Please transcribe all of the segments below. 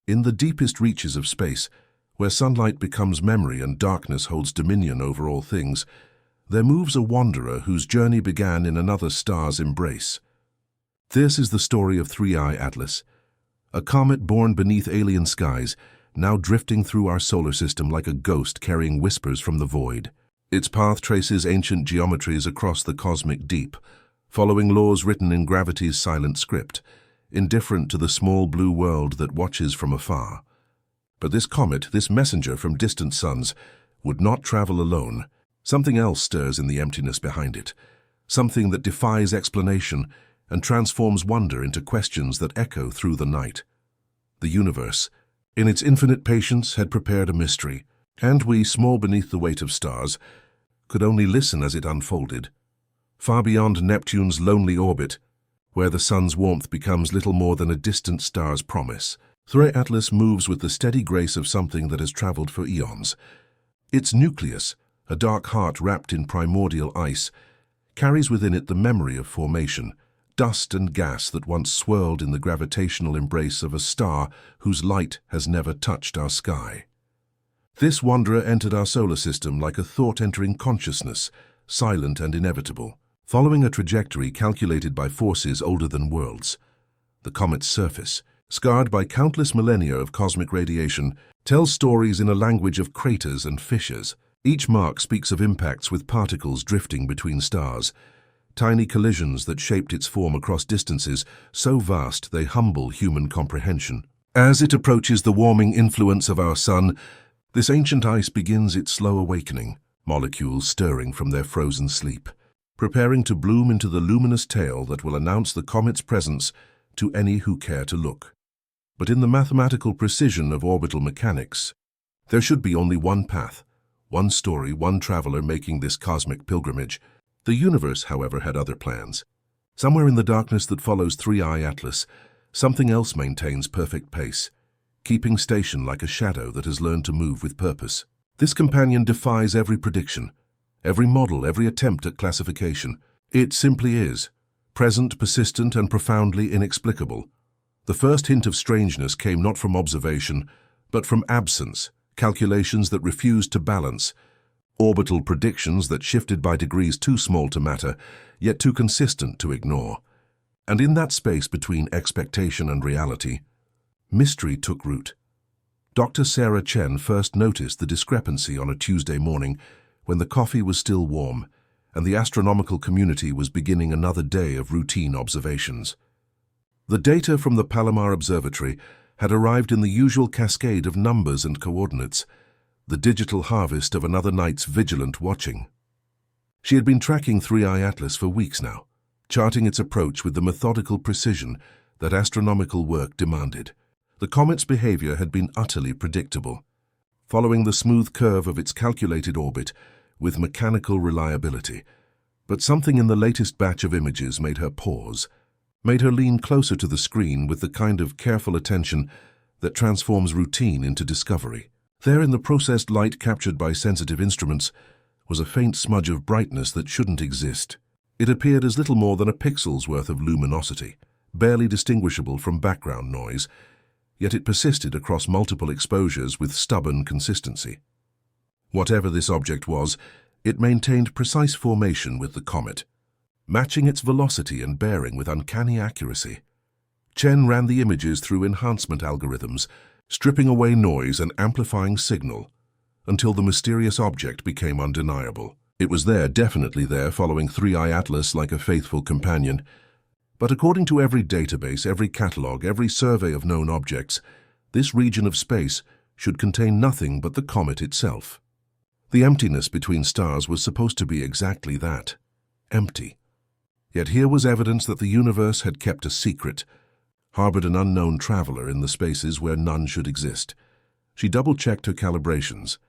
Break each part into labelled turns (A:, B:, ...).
A: In the deepest reaches of space, where sunlight becomes memory and darkness holds dominion over all things, there moves a wanderer whose journey began in another star's embrace. This is the story of 3I Atlas, a comet born beneath alien skies, now drifting through our solar system like a ghost carrying whispers from the void. Its path traces ancient geometries across the cosmic deep, following laws written in gravity's silent script, indifferent to the small blue world that watches from afar. But this comet, this messenger from distant suns, would not travel alone. Something else stirs in the emptiness behind it, something that defies explanation and transforms wonder into questions that echo through the night. The universe, in its infinite patience, had prepared a mystery, and we, small beneath the weight of stars, could only listen as it unfolded. Far beyond Neptune's lonely orbit, where the sun's warmth becomes little more than a distant star's promise, 3I Atlas moves with the steady grace of something that has traveled for eons. Its nucleus, a dark heart wrapped in primordial ice, carries within it the memory of formation, dust and gas that once swirled in the gravitational embrace of a star whose light has never touched our sky. This wanderer entered our solar system like a thought entering consciousness, silent and inevitable, following a trajectory calculated by forces older than worlds. The comet's surface, scarred by countless millennia of cosmic radiation, tells stories in a language of craters and fissures. Each mark speaks of impacts with particles drifting between stars, tiny collisions that shaped its form across distances so vast they humble human comprehension. As it approaches the warming influence of our sun, this ancient ice begins its slow awakening, molecules stirring from their frozen sleep, preparing to bloom into the luminous tale that will announce the comet's presence to any who care to look. But in the mathematical precision of orbital mechanics, there should be only one path, one story, one traveler making this cosmic pilgrimage. The universe, however, had other plans. Somewhere in the darkness that follows 3I Atlas, something else maintains perfect pace, keeping station like a shadow that has learned to move with purpose. This companion defies every prediction, every model, every attempt at classification. It simply is, present, persistent, and profoundly inexplicable. The first hint of strangeness came not from observation, but from absence, calculations that refused to balance, orbital predictions that shifted by degrees too small to matter, yet too consistent to ignore. And in that space between expectation and reality, mystery took root. Dr. Sarah Chen first noticed the discrepancy on a Tuesday morning when the coffee was still warm and the astronomical community was beginning another day of routine observations. The data from the Palomar Observatory had arrived in the usual cascade of numbers and coordinates, the digital harvest of another night's vigilant watching. She had been tracking 3I Atlas for weeks now, charting its approach with the methodical precision that astronomical work demanded. The comet's behavior had been utterly predictable, following the smooth curve of its calculated orbit with mechanical reliability. But something in the latest batch of images made her pause, made her lean closer to the screen with the kind of careful attention that transforms routine into discovery. There, in the processed light captured by sensitive instruments, was a faint smudge of brightness that shouldn't exist. It appeared as little more than a pixel's worth of luminosity, barely distinguishable from background noise, yet it persisted across multiple exposures with stubborn consistency. Whatever this object was, it maintained precise formation with the comet, matching its velocity and bearing with uncanny accuracy. Chen ran the images through enhancement algorithms, stripping away noise and amplifying signal, until the mysterious object became undeniable. It was there, definitely there, following 3I Atlas like a faithful companion. But according to every database, every catalogue, every survey of known objects, this region of space should contain nothing but the comet itself. The emptiness between stars was supposed to be exactly that, empty. Yet here was evidence that the universe had kept a secret, harbored an unknown traveler in the spaces where none should exist. She double-checked her calibrations,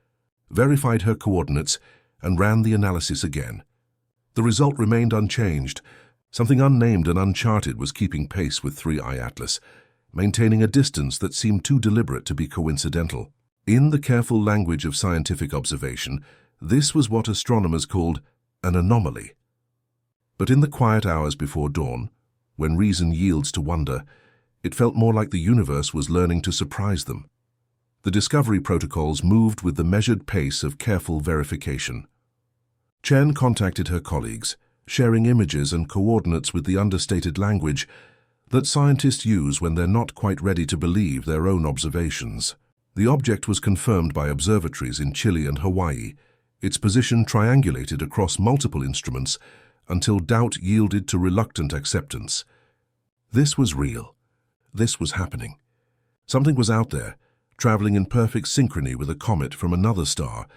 A: verified her coordinates, and ran the analysis again. The result remained unchanged. Something unnamed and uncharted was keeping pace with 3I Atlas, maintaining a distance that seemed too deliberate to be coincidental. In the careful language of scientific observation, this was what astronomers called an anomaly. But in the quiet hours before dawn, when reason yields to wonder, It felt more like the universe was learning to surprise them. The discovery protocols moved with the measured pace of careful verification. Chen contacted her colleagues, sharing images and coordinates with the understated language that scientists use when they're not quite ready to believe their own observations. The object was confirmed by observatories in Chile and Hawaii, its position triangulated across multiple instruments until doubt yielded to reluctant acceptance. This was real. This was happening. Something was out there, traveling in perfect synchrony with a comet from another star.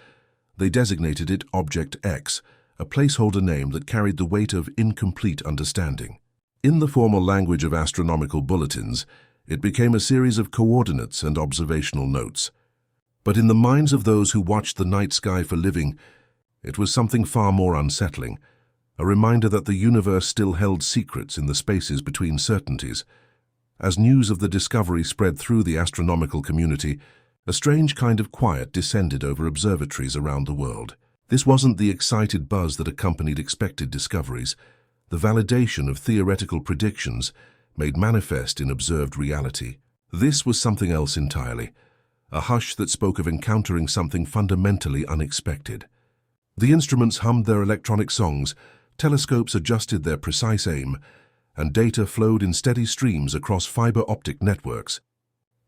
A: They designated it Object X, a placeholder name that carried the weight of incomplete understanding. In the formal language of astronomical bulletins, it became a series of coordinates and observational notes. But in the minds of those who watched the night sky for living, it was something far more unsettling, a reminder that the universe still held secrets in the spaces between certainties. As news of the discovery spread through the astronomical community, a strange kind of quiet descended over observatories around the world. This wasn't the excited buzz that accompanied expected discoveries. The validation of theoretical predictions made manifest in observed reality. This was something else entirely, a hush that spoke of encountering something fundamentally unexpected. The instruments hummed their electronic songs, telescopes adjusted their precise aim, and data flowed in steady streams across fiber optic networks.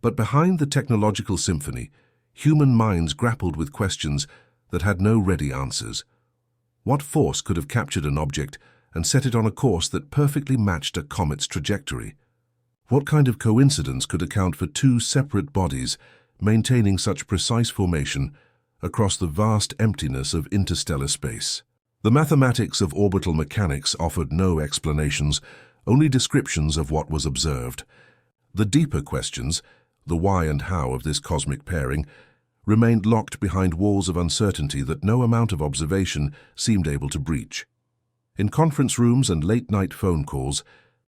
A: But behind the technological symphony, human minds grappled with questions that had no ready answers. What force could have captured an object and set it on a course that perfectly matched a comet's trajectory? What kind of coincidence could account for two separate bodies maintaining such precise formation across the vast emptiness of interstellar space? The mathematics of orbital mechanics offered no explanations, only descriptions of what was observed. The deeper questions, the why and how of this cosmic pairing, remained locked behind walls of uncertainty that no amount of observation seemed able to breach. In conference rooms and late-night phone calls,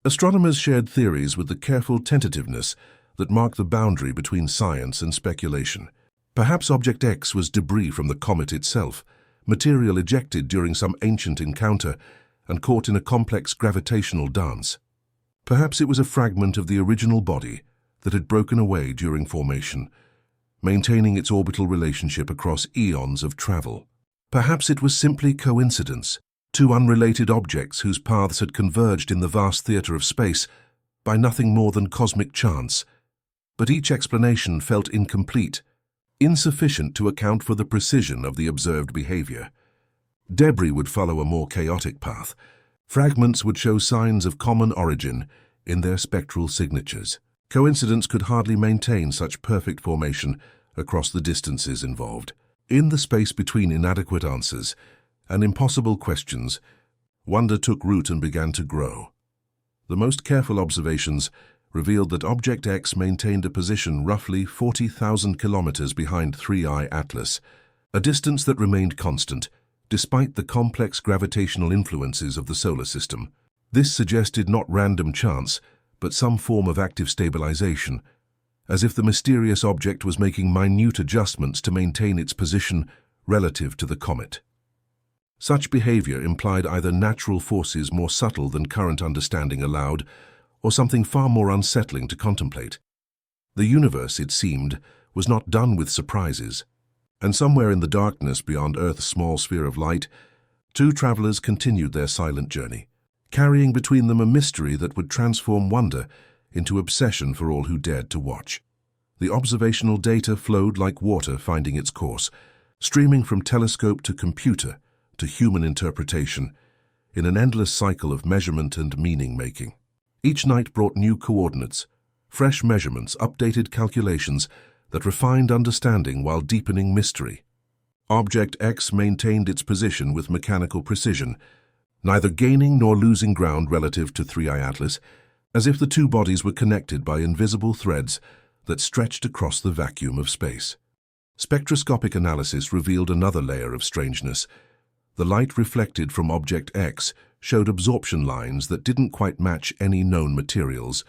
A: astronomers shared theories with the careful tentativeness that marked the boundary between science and speculation. Perhaps Object X was debris from the comet itself, material ejected during some ancient encounter and caught in a complex gravitational dance. Perhaps it was a fragment of the original body that had broken away during formation, maintaining its orbital relationship across eons of travel. Perhaps it was simply coincidence, two unrelated objects whose paths had converged in the vast theater of space by nothing more than cosmic chance. But each explanation felt incomplete, insufficient to account for the precision of the observed behavior. Debris would follow a more chaotic path. Fragments would show signs of common origin in their spectral signatures. Coincidence could hardly maintain such perfect formation across the distances involved. In the space between inadequate answers and impossible questions, wonder took root and began to grow. The most careful observations revealed that Object X maintained a position roughly 40,000 kilometers behind 3I Atlas, a distance that remained constant despite the complex gravitational influences of the solar system. This suggested not random chance, but some form of active stabilization, as if the mysterious object was making minute adjustments to maintain its position relative to the comet. Such behavior implied either natural forces more subtle than current understanding allowed, or something far more unsettling to contemplate. The universe, it seemed, was not done with surprises, and somewhere in the darkness beyond Earth's small sphere of light, two travelers continued their silent journey, carrying between them a mystery that would transform wonder into obsession for all who dared to watch. The observational data flowed like water finding its course, streaming from telescope to computer to human interpretation, in an endless cycle of measurement and meaning-making. Each night brought new coordinates, fresh measurements, updated calculations that refined understanding while deepening mystery. Object X maintained its position with mechanical precision, neither gaining nor losing ground relative to 3I Atlas, as if the two bodies were connected by invisible threads that stretched across the vacuum of space. Spectroscopic analysis revealed another layer of strangeness. The light reflected from Object X showed absorption lines that didn't quite match any known materials,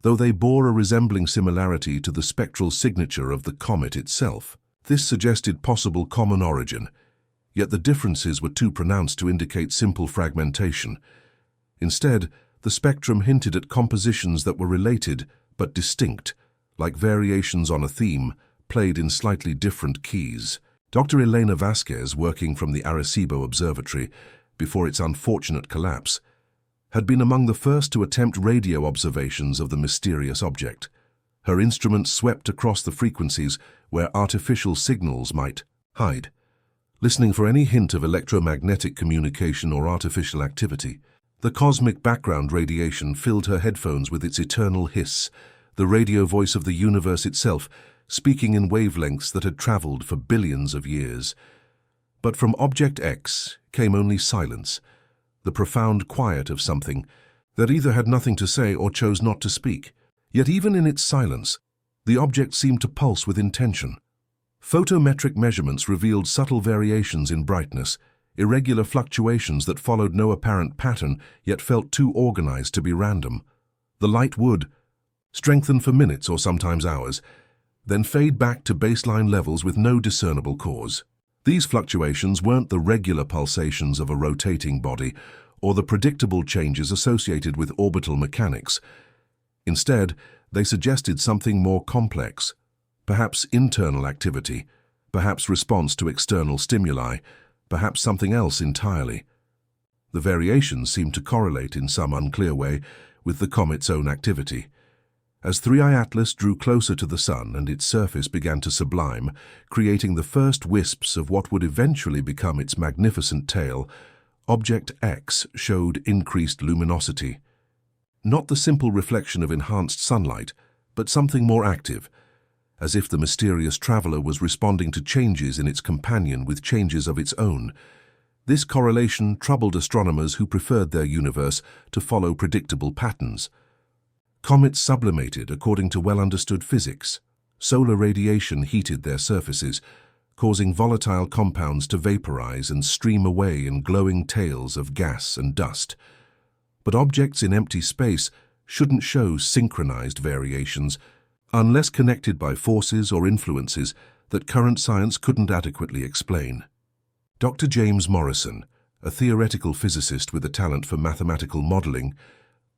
A: though they bore a resembling similarity to the spectral signature of the comet itself. This suggested possible common origin, yet the differences were too pronounced to indicate simple fragmentation. Instead, the spectrum hinted at compositions that were related but distinct, like variations on a theme, played in slightly different keys. Dr. Elena Vasquez, working from the Arecibo Observatory before its unfortunate collapse, had been among the first to attempt radio observations of the mysterious object. Her instruments swept across the frequencies where artificial signals might hide, listening for any hint of electromagnetic communication or artificial activity. The cosmic background radiation filled her headphones with its eternal hiss, the radio voice of the universe itself, speaking in wavelengths that had traveled for billions of years. But from Object X came only silence, the profound quiet of something that either had nothing to say or chose not to speak. Yet even in its silence, the object seemed to pulse with intention. Photometric measurements revealed subtle variations in brightness, irregular fluctuations that followed no apparent pattern yet felt too organized to be random. The light would strengthen for minutes or sometimes hours, then fade back to baseline levels with no discernible cause. These fluctuations weren't the regular pulsations of a rotating body or the predictable changes associated with orbital mechanics. Instead, they suggested something more complex, perhaps internal activity, perhaps response to external stimuli, perhaps something else entirely. The variations seemed to correlate in some unclear way with the comet's own activity. As 3I Atlas drew closer to the Sun and its surface began to sublime, creating the first wisps of what would eventually become its magnificent tail, Object X showed increased luminosity. Not the simple reflection of enhanced sunlight, but something more active, as if the mysterious traveler was responding to changes in its companion with changes of its own. This correlation troubled astronomers who preferred their universe to follow predictable patterns. Comets sublimated according to well-understood physics. Solar radiation heated their surfaces, causing volatile compounds to vaporize and stream away in glowing tails of gas and dust. But objects in empty space shouldn't show synchronized variations unless connected by forces or influences that current science couldn't adequately explain. Dr. James Morrison, a theoretical physicist with a talent for mathematical modeling,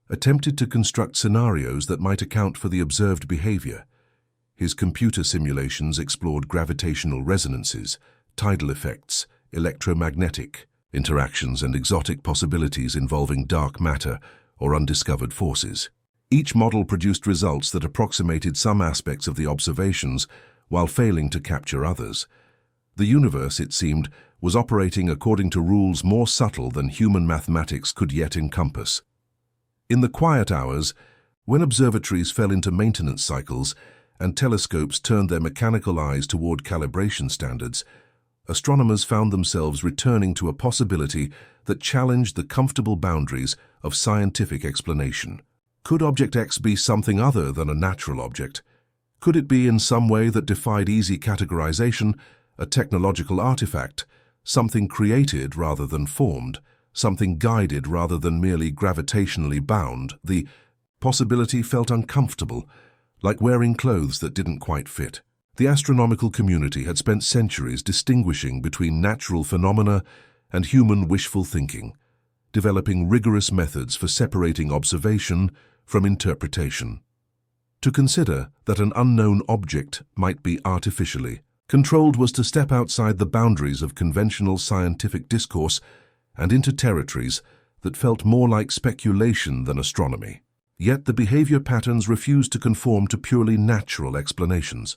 A: attempted to construct scenarios that might account for the observed behavior. His computer simulations explored gravitational resonances, tidal effects, electromagnetic interactions, and exotic possibilities involving dark matter or undiscovered forces. Each model produced results that approximated some aspects of the observations while failing to capture others. The universe, it seemed, was operating according to rules more subtle than human mathematics could yet encompass. In the quiet hours, when observatories fell into maintenance cycles and telescopes turned their mechanical eyes toward calibration standards, astronomers found themselves returning to a possibility that challenged the comfortable boundaries of scientific explanation. Could Object X be something other than a natural object? Could it be in some way that defied easy categorization, a technological artifact, something created rather than formed, something guided rather than merely gravitationally bound? The possibility felt uncomfortable, like wearing clothes that didn't quite fit. The astronomical community had spent centuries distinguishing between natural phenomena and human wishful thinking, developing rigorous methods for separating observation from interpretation. To consider that an unknown object might be artificially controlled was to step outside the boundaries of conventional scientific discourse and into territories that felt more like speculation than astronomy. Yet the behavior patterns refused to conform to purely natural explanations.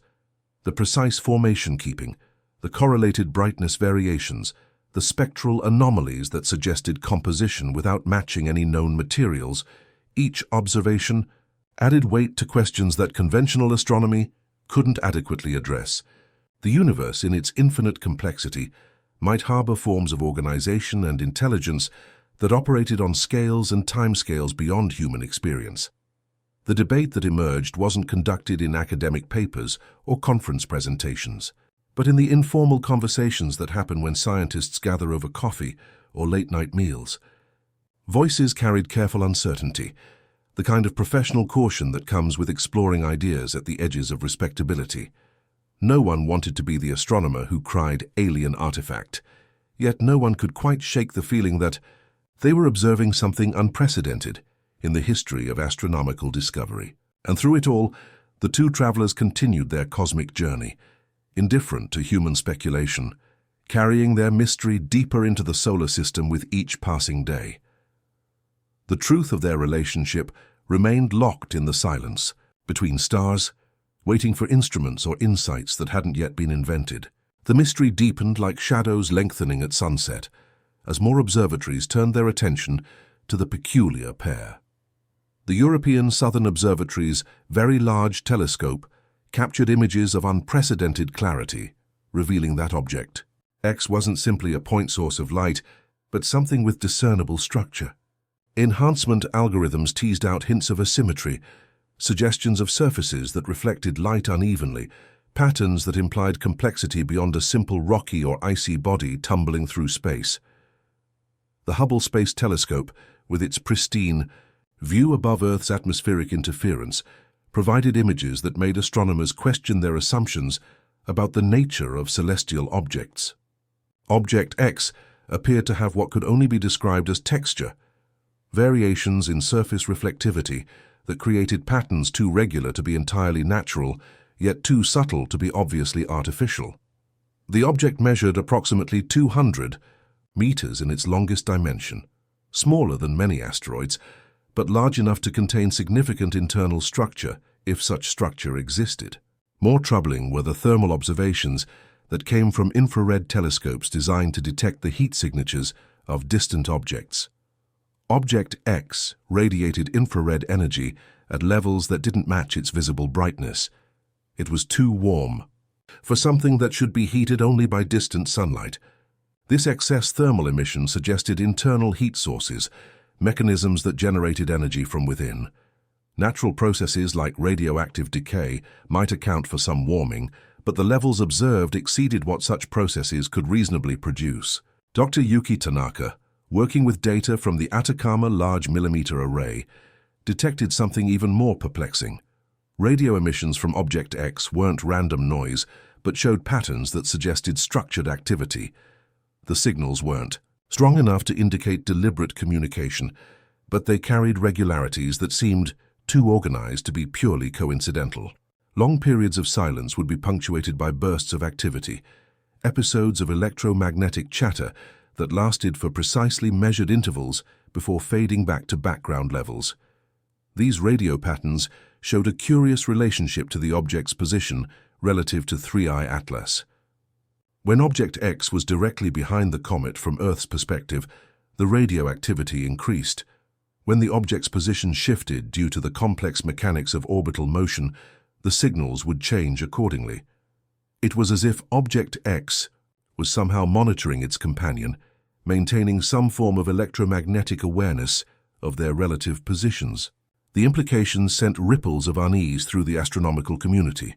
A: The precise formation keeping, the correlated brightness variations, the spectral anomalies that suggested composition without matching any known materials, each observation added weight to questions that conventional astronomy couldn't adequately address. The universe, in its infinite complexity, might harbor forms of organization and intelligence that operated on scales and timescales beyond human experience. The debate that emerged wasn't conducted in academic papers or conference presentations, but in the informal conversations that happen when scientists gather over coffee or late-night meals. Voices carried careful uncertainty, the kind of professional caution that comes with exploring ideas at the edges of respectability. No one wanted to be the astronomer who cried alien artifact, yet no one could quite shake the feeling that they were observing something unprecedented in the history of astronomical discovery. And through it all, the two travelers continued their cosmic journey, indifferent to human speculation, carrying their mystery deeper into the solar system with each passing day. The truth of their relationship remained locked in the silence, between stars, waiting for instruments or insights that hadn't yet been invented. The mystery deepened like shadows lengthening at sunset, as more observatories turned their attention to the peculiar pair. The European Southern Observatory's very large telescope captured images of unprecedented clarity, revealing that object X wasn't simply a point source of light, but something with discernible structure. Enhancement algorithms teased out hints of asymmetry, suggestions of surfaces that reflected light unevenly, patterns that implied complexity beyond a simple rocky or icy body tumbling through space. The Hubble Space Telescope, with its pristine view above Earth's atmospheric interference, provided images that made astronomers question their assumptions about the nature of celestial objects. Object X appeared to have what could only be described as texture, variations in surface reflectivity that created patterns too regular to be entirely natural, yet too subtle to be obviously artificial. The object measured approximately 200 meters in its longest dimension, smaller than many asteroids, but large enough to contain significant internal structure, if such structure existed. More troubling were the thermal observations that came from infrared telescopes designed to detect the heat signatures of distant objects. Object X radiated infrared energy at levels that didn't match its visible brightness. It was too warm for something that should be heated only by distant sunlight. This excess thermal emission suggested internal heat sources, mechanisms that generated energy from within. Natural processes like radioactive decay might account for some warming, but the levels observed exceeded what such processes could reasonably produce. Dr. Yuki Tanaka, working with data from the Atacama Large Millimeter Array, detected something even more perplexing. Radio emissions from Object X weren't random noise, but showed patterns that suggested structured activity. The signals weren't strong enough to indicate deliberate communication, but they carried regularities that seemed too organized to be purely coincidental. Long periods of silence would be punctuated by bursts of activity, episodes of electromagnetic chatter that lasted for precisely measured intervals before fading back to background levels. These radio patterns showed a curious relationship to the object's position relative to 3I Atlas. When Object X was directly behind the comet from Earth's perspective, the radio activity increased. When the object's position shifted due to the complex mechanics of orbital motion, the signals would change accordingly. It was as if Object X was somehow monitoring its companion, maintaining some form of electromagnetic awareness of their relative positions. The implications sent ripples of unease through the astronomical community.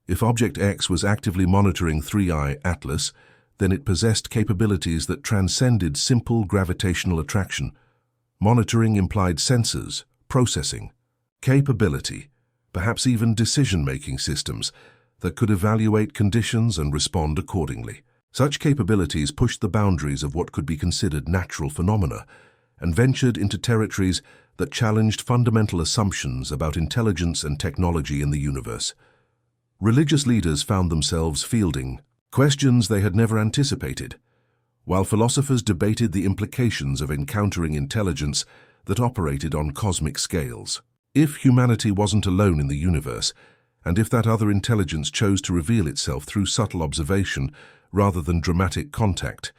A: If Object X was actively monitoring 3I Atlas, then it possessed capabilities that transcended simple gravitational attraction. Monitoring implied sensors, processing, capability, perhaps even decision-making systems that could evaluate conditions and respond accordingly. Such capabilities pushed the boundaries of what could be considered natural phenomena and ventured into territories that challenged fundamental assumptions about intelligence and technology in the universe. Religious leaders found themselves fielding questions they had never anticipated, while philosophers debated the implications of encountering intelligence that operated on cosmic scales. If humanity wasn't alone in the universe, and if that other intelligence chose to reveal itself through subtle observation rather than dramatic contact,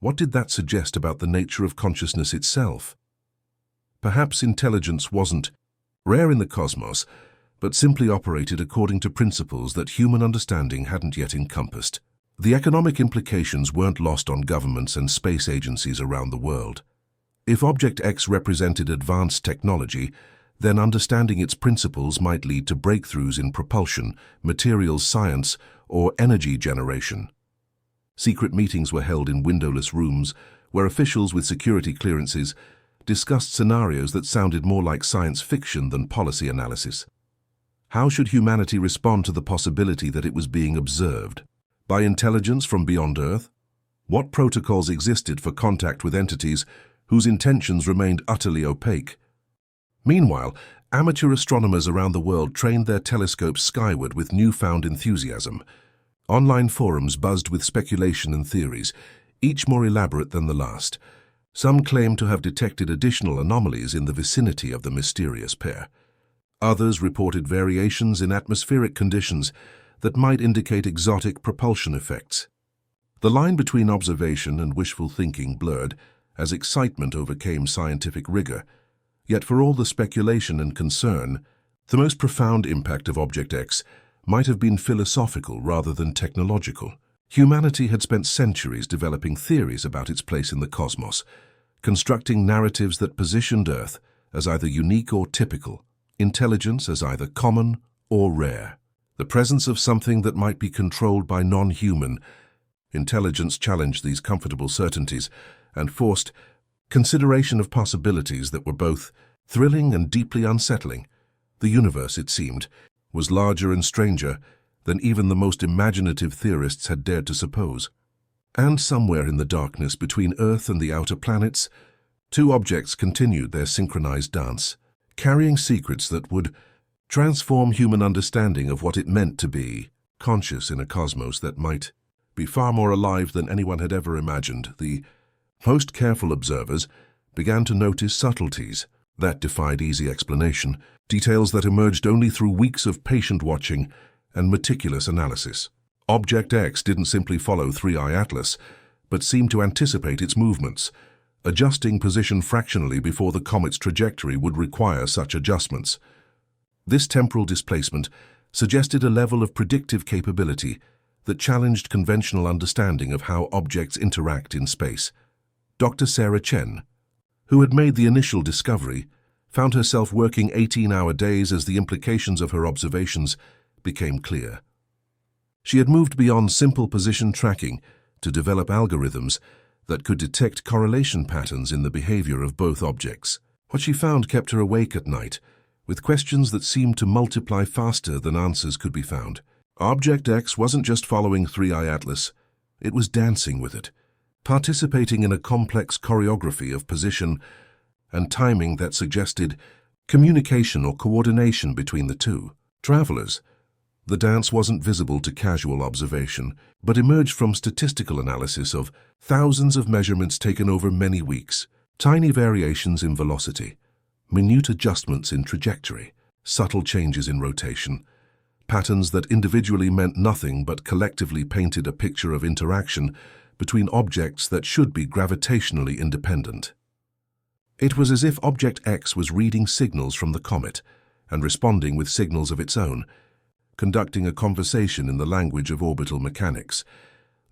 A: what did that suggest about the nature of consciousness itself? Perhaps intelligence wasn't rare in the cosmos, but simply operated according to principles that human understanding hadn't yet encompassed. The economic implications weren't lost on governments and space agencies around the world. If Object X represented advanced technology, then understanding its principles might lead to breakthroughs in propulsion, materials science, or energy generation. Secret meetings were held in windowless rooms where officials with security clearances discussed scenarios that sounded more like science fiction than policy analysis. How should humanity respond to the possibility that it was being observed? By intelligence from beyond Earth? What protocols existed for contact with entities whose intentions remained utterly opaque? Meanwhile, Amateur astronomers around the world trained their telescopes skyward with newfound enthusiasm. Online forums buzzed with speculation and theories, each more elaborate than the last. Some claimed to have detected additional anomalies in the vicinity of the mysterious pair. Others reported variations in atmospheric conditions that might indicate exotic propulsion effects. The line between observation and wishful thinking blurred as excitement overcame scientific rigor. Yet for all the speculation and concern, the most profound impact of Object X might have been philosophical rather than technological. Humanity had spent centuries developing theories about its place in the cosmos, constructing narratives that positioned Earth as either unique or typical, intelligence as either common or rare. The presence of something that might be controlled by non-human intelligence challenged these comfortable certainties and forced consideration of possibilities that were both thrilling and deeply unsettling. The universe, it seemed, was larger and stranger than even the most imaginative theorists had dared to suppose. And somewhere in the darkness between Earth and the outer planets, two objects continued their synchronized dance, carrying secrets that would transform human understanding of what it meant to be conscious in a cosmos that might be far more alive than anyone had ever imagined. The most careful observers began to notice subtleties that defied easy explanation, details that emerged only through weeks of patient watching and meticulous analysis. Object X didn't simply follow 3i Atlas, but seemed to anticipate its movements, adjusting position fractionally before the comet's trajectory would require such adjustments. This temporal displacement suggested a level of predictive capability that challenged conventional understanding of how objects interact in space. Dr. Sarah Chen, who had made the initial discovery, found herself working 18-hour days as the implications of her observations became clear. She had moved beyond simple position tracking to develop algorithms that could detect correlation patterns in the behavior of both objects. What she found kept her awake at night, with questions that seemed to multiply faster than answers could be found. Object X wasn't just following 3i Atlas, it was dancing with it, participating in a complex choreography of position and timing that suggested communication or coordination between the two. Travelers. The dance wasn't visible to casual observation, but emerged from statistical analysis of thousands of measurements taken over many weeks. Tiny variations in velocity, minute adjustments in trajectory, subtle changes in rotation, patterns that individually meant nothing but collectively painted a picture of interaction between objects that should be gravitationally independent. It was as if Object X was reading signals from the comet and responding with signals of its own, conducting a conversation in the language of orbital mechanics.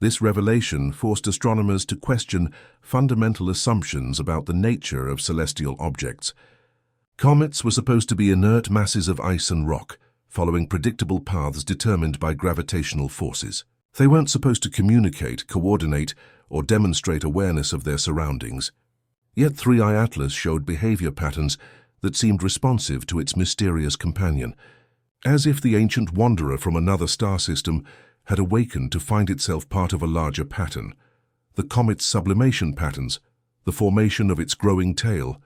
A: This revelation forced astronomers to question fundamental assumptions about the nature of celestial objects. Comets were supposed to be inert masses of ice and rock, following predictable paths determined by gravitational forces. They weren't supposed to communicate, coordinate, or demonstrate awareness of their surroundings. Yet 3i Atlas showed behavior patterns that seemed responsive to its mysterious companion, as if the ancient wanderer from another star system had awakened to find itself part of a larger pattern. The comet's sublimation patterns, the formation of its growing tail,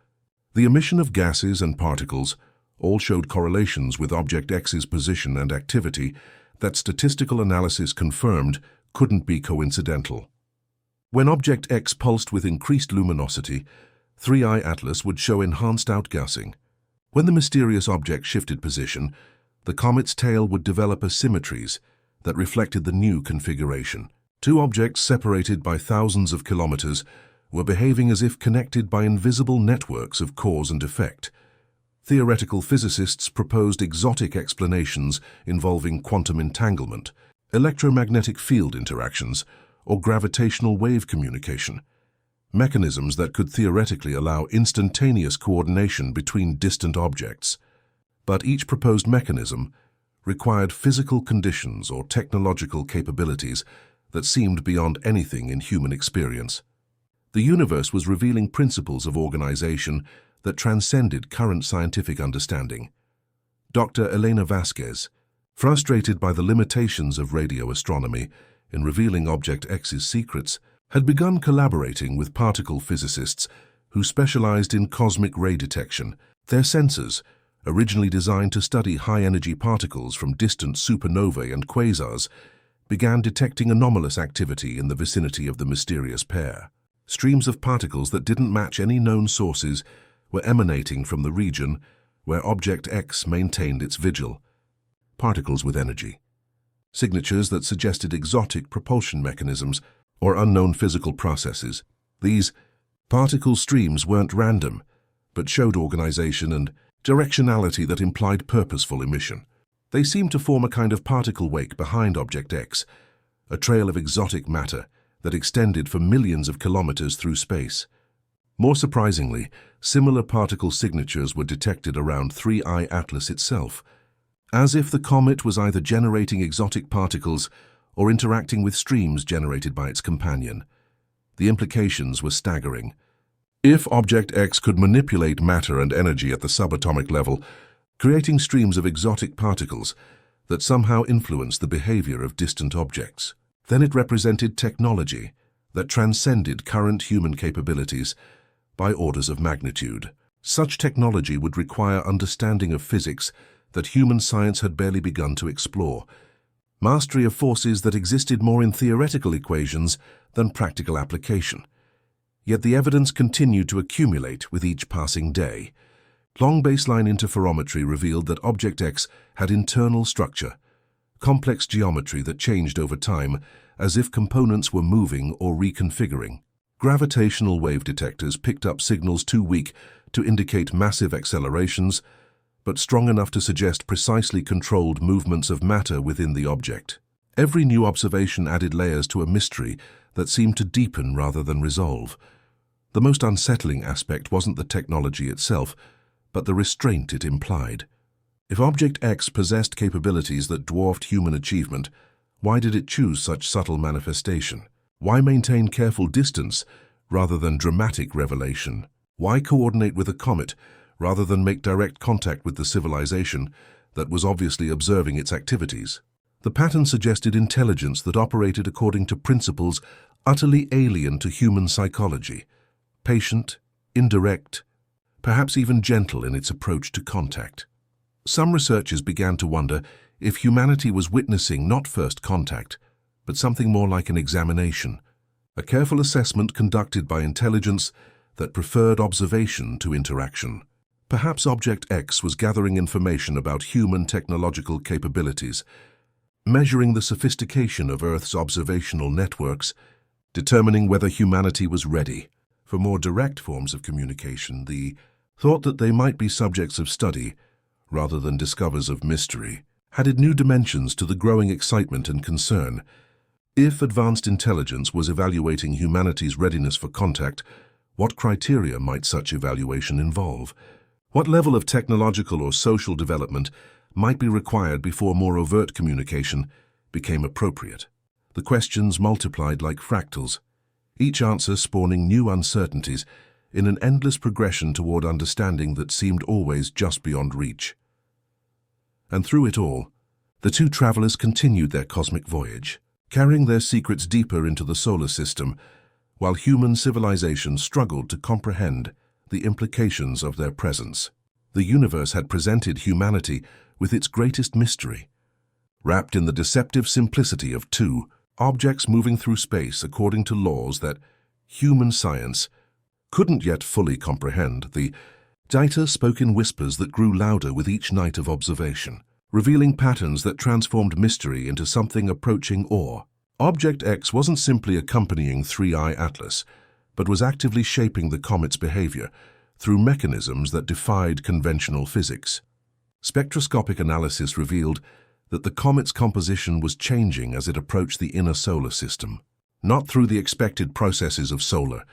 A: the emission of gases and particles, all showed correlations with Object X's position and activity that statistical analysis confirmed couldn't be coincidental. When Object X pulsed with increased luminosity, 3i Atlas would show enhanced outgassing. When the mysterious object shifted position, the comet's tail would develop asymmetries that reflected the new configuration. Two objects separated by thousands of kilometers were behaving as if connected by invisible networks of cause and effect. Theoretical physicists proposed exotic explanations involving quantum entanglement, electromagnetic field interactions, or gravitational wave communication, mechanisms that could theoretically allow instantaneous coordination between distant objects. But each proposed mechanism required physical conditions or technological capabilities that seemed beyond anything in human experience. The universe was revealing principles of organization that transcended current scientific understanding. Dr. Elena Vasquez, frustrated by the limitations of radio astronomy in revealing Object X's secrets, had begun collaborating with particle physicists who specialized in cosmic ray detection. Their sensors, originally designed to study high-energy particles from distant supernovae and quasars, began detecting anomalous activity in the vicinity of the mysterious pair. Streams of particles that didn't match any known sources were emanating from the region where Object X maintained its vigil. Particles with energy. Signatures that suggested exotic propulsion mechanisms or unknown physical processes. These particle streams weren't random, but showed organization and directionality that implied purposeful emission. They seemed to form a kind of particle wake behind Object X, a trail of exotic matter that extended for millions of kilometers through space. More surprisingly, similar particle signatures were detected around 3I Atlas itself, as if the comet was either generating exotic particles or interacting with streams generated by its companion. The implications were staggering. If Object X could manipulate matter and energy at the subatomic level, creating streams of exotic particles that somehow influenced the behavior of distant objects, then it represented technology that transcended current human capabilities by orders of magnitude. Such technology would require understanding of physics that human science had barely begun to explore, mastery of forces that existed more in theoretical equations than practical application. Yet the evidence continued to accumulate with each passing day. Long baseline interferometry revealed that Object X had internal structure, complex geometry that changed over time as if components were moving or reconfiguring. Gravitational wave detectors picked up signals too weak to indicate massive accelerations, but strong enough to suggest precisely controlled movements of matter within the object. Every new observation added layers to a mystery that seemed to deepen rather than resolve. The most unsettling aspect wasn't the technology itself, but the restraint it implied. If Object X possessed capabilities that dwarfed human achievement, why did it choose such subtle manifestation? Why maintain careful distance rather than dramatic revelation? Why coordinate with a comet rather than make direct contact with the civilization that was obviously observing its activities? The pattern suggested intelligence that operated according to principles utterly alien to human psychology, patient, indirect, perhaps even gentle in its approach to contact. Some researchers began to wonder if humanity was witnessing not first contact, but something more like an examination, a careful assessment conducted by intelligence that preferred observation to interaction. Perhaps Object X was gathering information about human technological capabilities, measuring the sophistication of Earth's observational networks, determining whether humanity was ready for more direct forms of communication. The thought that they might be subjects of study, rather than discoverers of mystery, added new dimensions to the growing excitement and concern. If advanced intelligence was evaluating humanity's readiness for contact, what criteria might such evaluation involve? What level of technological or social development might be required before more overt communication became appropriate? The questions multiplied like fractals, each answer spawning new uncertainties in an endless progression toward understanding that seemed always just beyond reach. And through it all, the two travelers continued their cosmic voyage, carrying their secrets deeper into the solar system, while human civilization struggled to comprehend the implications of their presence. The universe had presented humanity with its greatest mystery, wrapped in the deceptive simplicity of two objects moving through space according to laws that human science couldn't yet fully comprehend. The data spoke in whispers that grew louder with each night of observation, revealing patterns that transformed mystery into something approaching awe. Object X wasn't simply accompanying 3I Atlas, but was actively shaping the comet's behavior through mechanisms that defied conventional physics. Spectroscopic analysis revealed that the comet's composition was changing as it approached the inner solar system, not through the expected processes of solar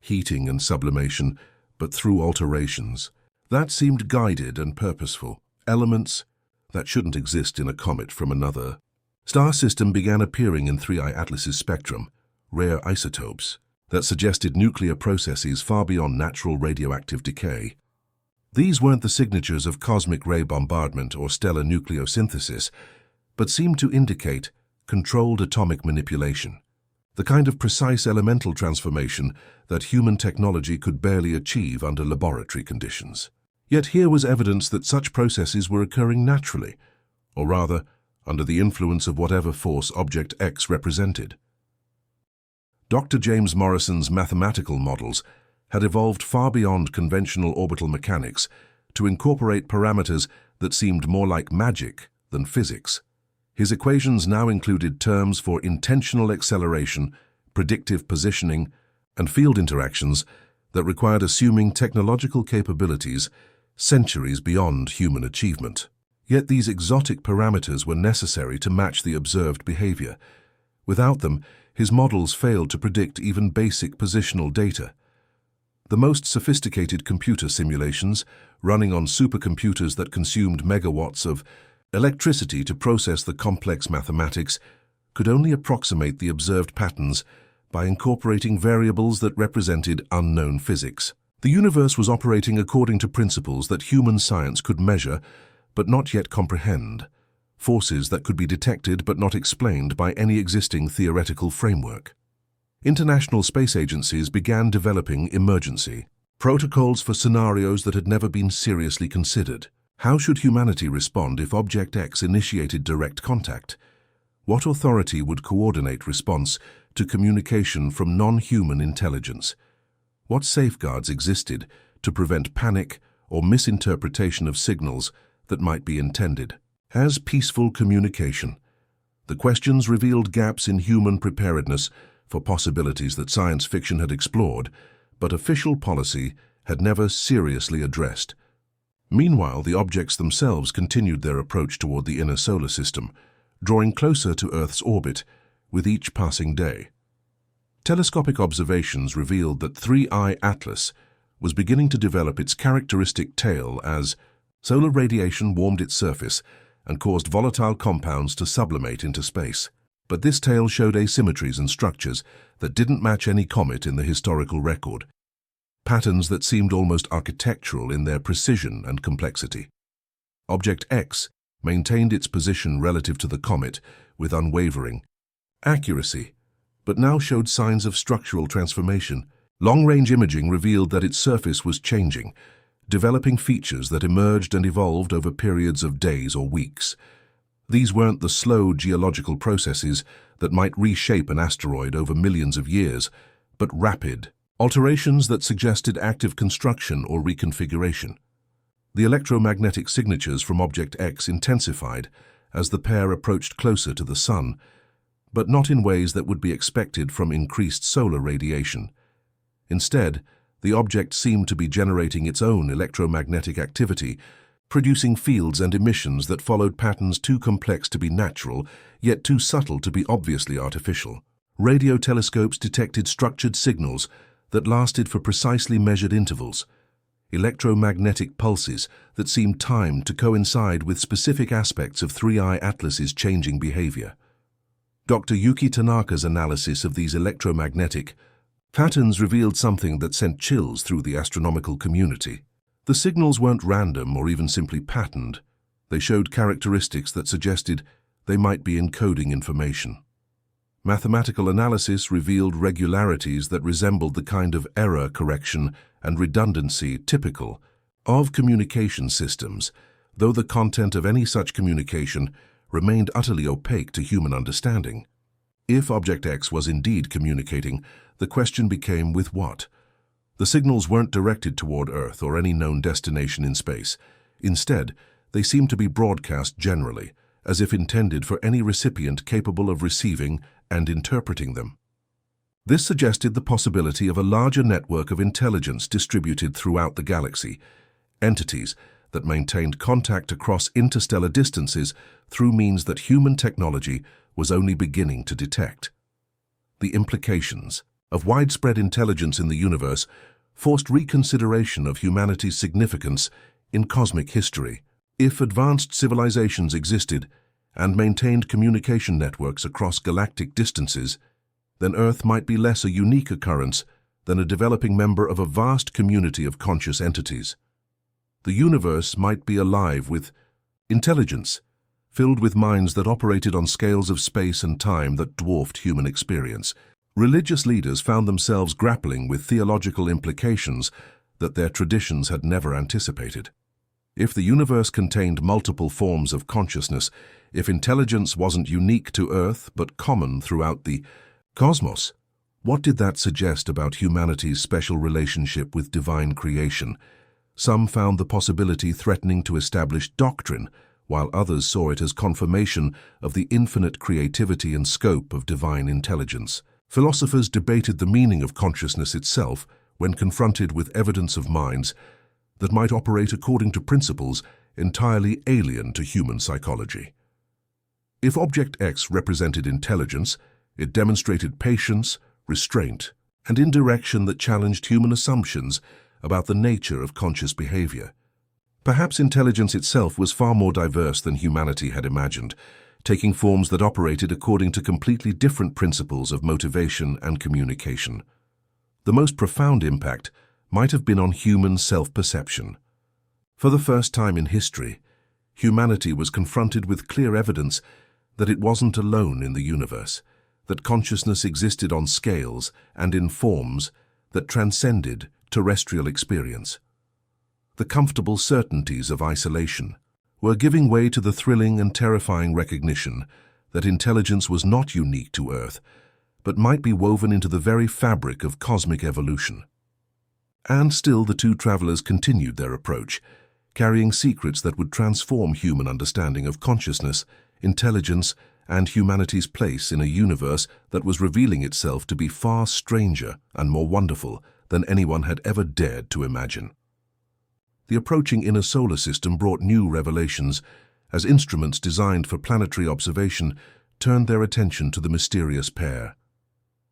A: heating and sublimation, but through alterations that seemed guided and purposeful. Elements that shouldn't exist in a comet from another star system began appearing in 3I Atlas's spectrum, rare isotopes that suggested nuclear processes far beyond natural radioactive decay. These weren't the signatures of cosmic ray bombardment or stellar nucleosynthesis, but seemed to indicate controlled atomic manipulation, the kind of precise elemental transformation that human technology could barely achieve under laboratory conditions. Yet here was evidence that such processes were occurring naturally, or rather, under the influence of whatever force Object X represented. Dr. James Morrison's mathematical models had evolved far beyond conventional orbital mechanics to incorporate parameters that seemed more like magic than physics. His equations now included terms for intentional acceleration, predictive positioning, and field interactions that required assuming technological capabilities centuries beyond human achievement. Yet these exotic parameters were necessary to match the observed behavior. Without them, his models failed to predict even basic positional data. The most sophisticated computer simulations, running on supercomputers that consumed megawatts of electricity to process the complex mathematics, could only approximate the observed patterns by incorporating variables that represented unknown physics. The universe was operating according to principles that human science could measure but not yet comprehend, forces that could be detected but not explained by any existing theoretical framework. International space agencies began developing emergency protocols for scenarios that had never been seriously considered. How should humanity respond if Object X initiated direct contact? What authority would coordinate response to communication from non-human intelligence? What safeguards existed to prevent panic or misinterpretation of signals that might be intended? As peaceful communication, the questions revealed gaps in human preparedness for possibilities that science fiction had explored, but official policy had never seriously addressed. Meanwhile, the objects themselves continued their approach toward the inner solar system, drawing closer to Earth's orbit with each passing day. Telescopic observations revealed that 3I Atlas was beginning to develop its characteristic tail as solar radiation warmed its surface and caused volatile compounds to sublimate into space. But this tail showed asymmetries and structures that didn't match any comet in the historical record, patterns that seemed almost architectural in their precision and complexity. Object X maintained its position relative to the comet with unwavering accuracy, but now showed signs of structural transformation. Long-range imaging revealed that its surface was changing, developing features that emerged and evolved over periods of days or weeks. These weren't the slow geological processes that might reshape an asteroid over millions of years, but rapid alterations that suggested active construction or reconfiguration. The electromagnetic signatures from Object X intensified as the pair approached closer to the Sun, but not in ways that would be expected from increased solar radiation. Instead, the object seemed to be generating its own electromagnetic activity, producing fields and emissions that followed patterns too complex to be natural, yet too subtle to be obviously artificial. Radio telescopes detected structured signals that lasted for precisely measured intervals, electromagnetic pulses that seemed timed to coincide with specific aspects of 3I Atlas's changing behavior. Dr. Yuki Tanaka's analysis of these electromagnetic patterns revealed something that sent chills through the astronomical community. The signals weren't random or even simply patterned. They showed characteristics that suggested they might be encoding information. Mathematical analysis revealed regularities that resembled the kind of error correction and redundancy typical of communication systems, though the content of any such communication remained utterly opaque to human understanding. If Object X was indeed communicating, the question became with what? The signals weren't directed toward Earth or any known destination in space. Instead, they seemed to be broadcast generally, as if intended for any recipient capable of receiving and interpreting them. This suggested the possibility of a larger network of intelligence distributed throughout the galaxy, entities that maintained contact across interstellar distances through means that human technology was only beginning to detect. The implications of widespread intelligence in the universe forced reconsideration of humanity's significance in cosmic history. If advanced civilizations existed and maintained communication networks across galactic distances, then Earth might be less a unique occurrence than a developing member of a vast community of conscious entities. The universe might be alive with intelligence, filled with minds that operated on scales of space and time that dwarfed human experience. Religious leaders found themselves grappling with theological implications that their traditions had never anticipated. If the universe contained multiple forms of consciousness, if intelligence wasn't unique to Earth but common throughout the cosmos, what did that suggest about humanity's special relationship with divine creation? Some found the possibility threatening to establish doctrine, while others saw it as confirmation of the infinite creativity and scope of divine intelligence. Philosophers debated the meaning of consciousness itself when confronted with evidence of minds that might operate according to principles entirely alien to human psychology. If Object X represented intelligence, it demonstrated patience, restraint, and indirection that challenged human assumptions about the nature of conscious behavior. Perhaps intelligence itself was far more diverse than humanity had imagined, taking forms that operated according to completely different principles of motivation and communication. The most profound impact might have been on human self-perception. For the first time in history, humanity was confronted with clear evidence that it wasn't alone in the universe, that consciousness existed on scales and in forms that transcended terrestrial experience. The comfortable certainties of isolation were giving way to the thrilling and terrifying recognition that intelligence was not unique to Earth, but might be woven into the very fabric of cosmic evolution. And still the two travelers continued their approach, carrying secrets that would transform human understanding of consciousness, intelligence, and humanity's place in a universe that was revealing itself to be far stranger and more wonderful than anyone had ever dared to imagine. The approaching inner solar system brought new revelations as instruments designed for planetary observation turned their attention to the mysterious pair.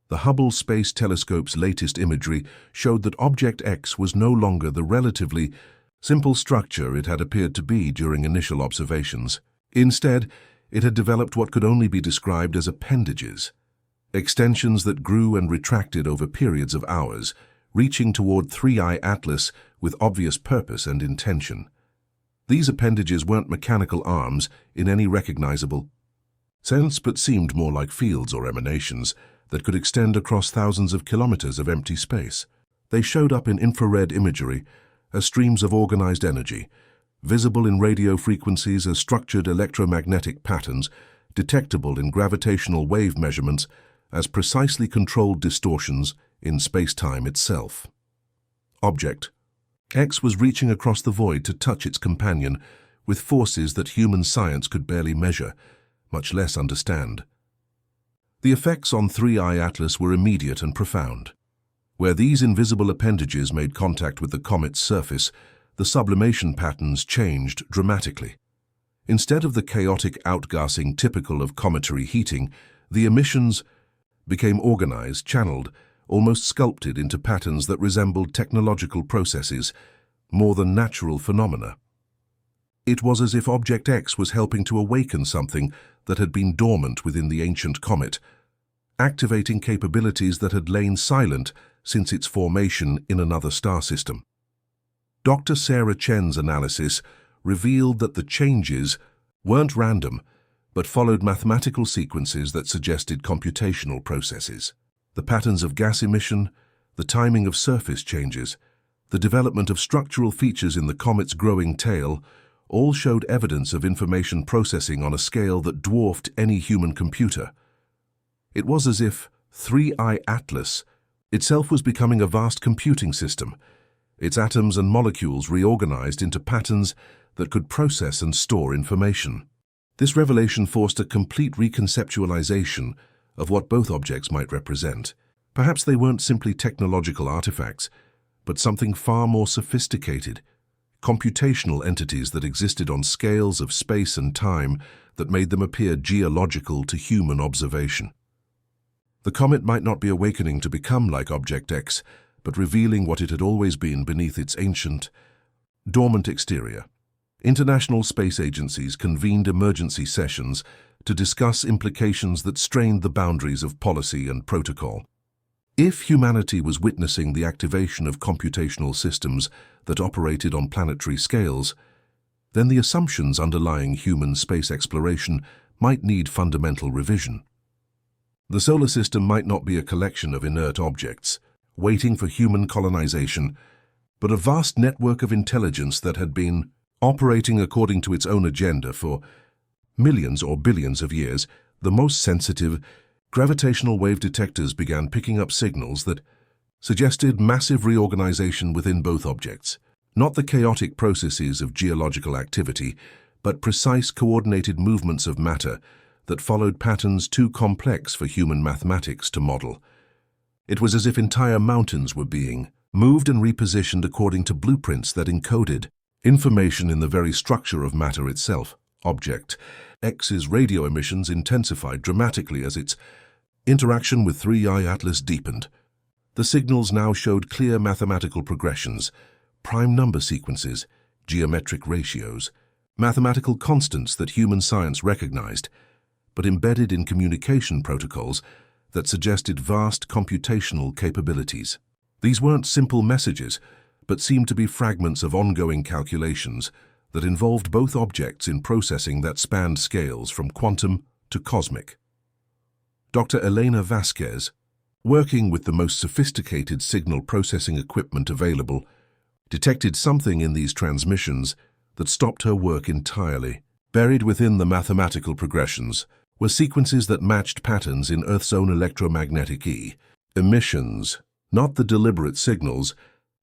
A: The Hubble Space Telescope's latest imagery showed that Object X was no longer the relatively simple structure it had appeared to be during initial observations. Instead, it had developed what could only be described as appendages, extensions that grew and retracted over periods of hours, reaching toward Three-Eye Atlas with obvious purpose and intention. These appendages weren't mechanical arms in any recognizable sense, but seemed more like fields or emanations that could extend across thousands of kilometers of empty space. They showed up in infrared imagery as streams of organized energy, visible in radio frequencies as structured electromagnetic patterns, detectable in gravitational wave measurements as precisely controlled distortions in space-time itself. Object X was reaching across the void to touch its companion with forces that human science could barely measure, much less understand. The effects on Three-Eye Atlas were immediate and profound. Where these invisible appendages made contact with the comet's surface, the sublimation patterns changed dramatically. Instead of the chaotic outgassing typical of cometary heating, the emissions became organized, channeled, almost sculpted into patterns that resembled technological processes more than natural phenomena. It was as if Object X was helping to awaken something that had been dormant within the ancient comet, activating capabilities that had lain silent since its formation in another star system. Dr. Sarah Chen's analysis revealed that the changes weren't random, but followed mathematical sequences that suggested computational processes. The patterns of gas emission, the timing of surface changes, the development of structural features in the comet's growing tail all showed evidence of information processing on a scale that dwarfed any human computer. It was as if Three-Eye Atlas itself was becoming a vast computing system, its atoms and molecules reorganized into patterns that could process and store information. This revelation forced a complete reconceptualization of what both objects might represent. Perhaps they weren't simply technological artifacts, but something far more sophisticated, computational entities that existed on scales of space and time that made them appear geological to human observation. The comet might not be awakening to become like Object X, but revealing what it had always been beneath its ancient, dormant exterior. International space agencies convened emergency sessions to discuss implications that strained the boundaries of policy and protocol. If humanity was witnessing the activation of computational systems that operated on planetary scales, then the assumptions underlying human space exploration might need fundamental revision. The solar system might not be a collection of inert objects, waiting for human colonization, but a vast network of intelligence that had been operating according to its own agenda for millions or billions of years. The most sensitive gravitational wave detectors began picking up signals that suggested massive reorganization within both objects. Not the chaotic processes of geological activity, but precise coordinated movements of matter that followed patterns too complex for human mathematics to model. It was as if entire mountains were being moved and repositioned according to blueprints that encoded information in the very structure of matter itself. Object X's radio emissions intensified dramatically as its interaction with 3I Atlas deepened. The signals now showed clear mathematical progressions, prime number sequences, geometric ratios, mathematical constants that human science recognized, but embedded in communication protocols that suggested vast computational capabilities. These weren't simple messages, but seemed to be fragments of ongoing calculations that involved both objects in processing that spanned scales from quantum to cosmic. Dr. Elena Vasquez, working with the most sophisticated signal processing equipment available, detected something in these transmissions that stopped her work entirely. Buried within the mathematical progressions were sequences that matched patterns in Earth's own electromagnetic emissions, not the deliberate signals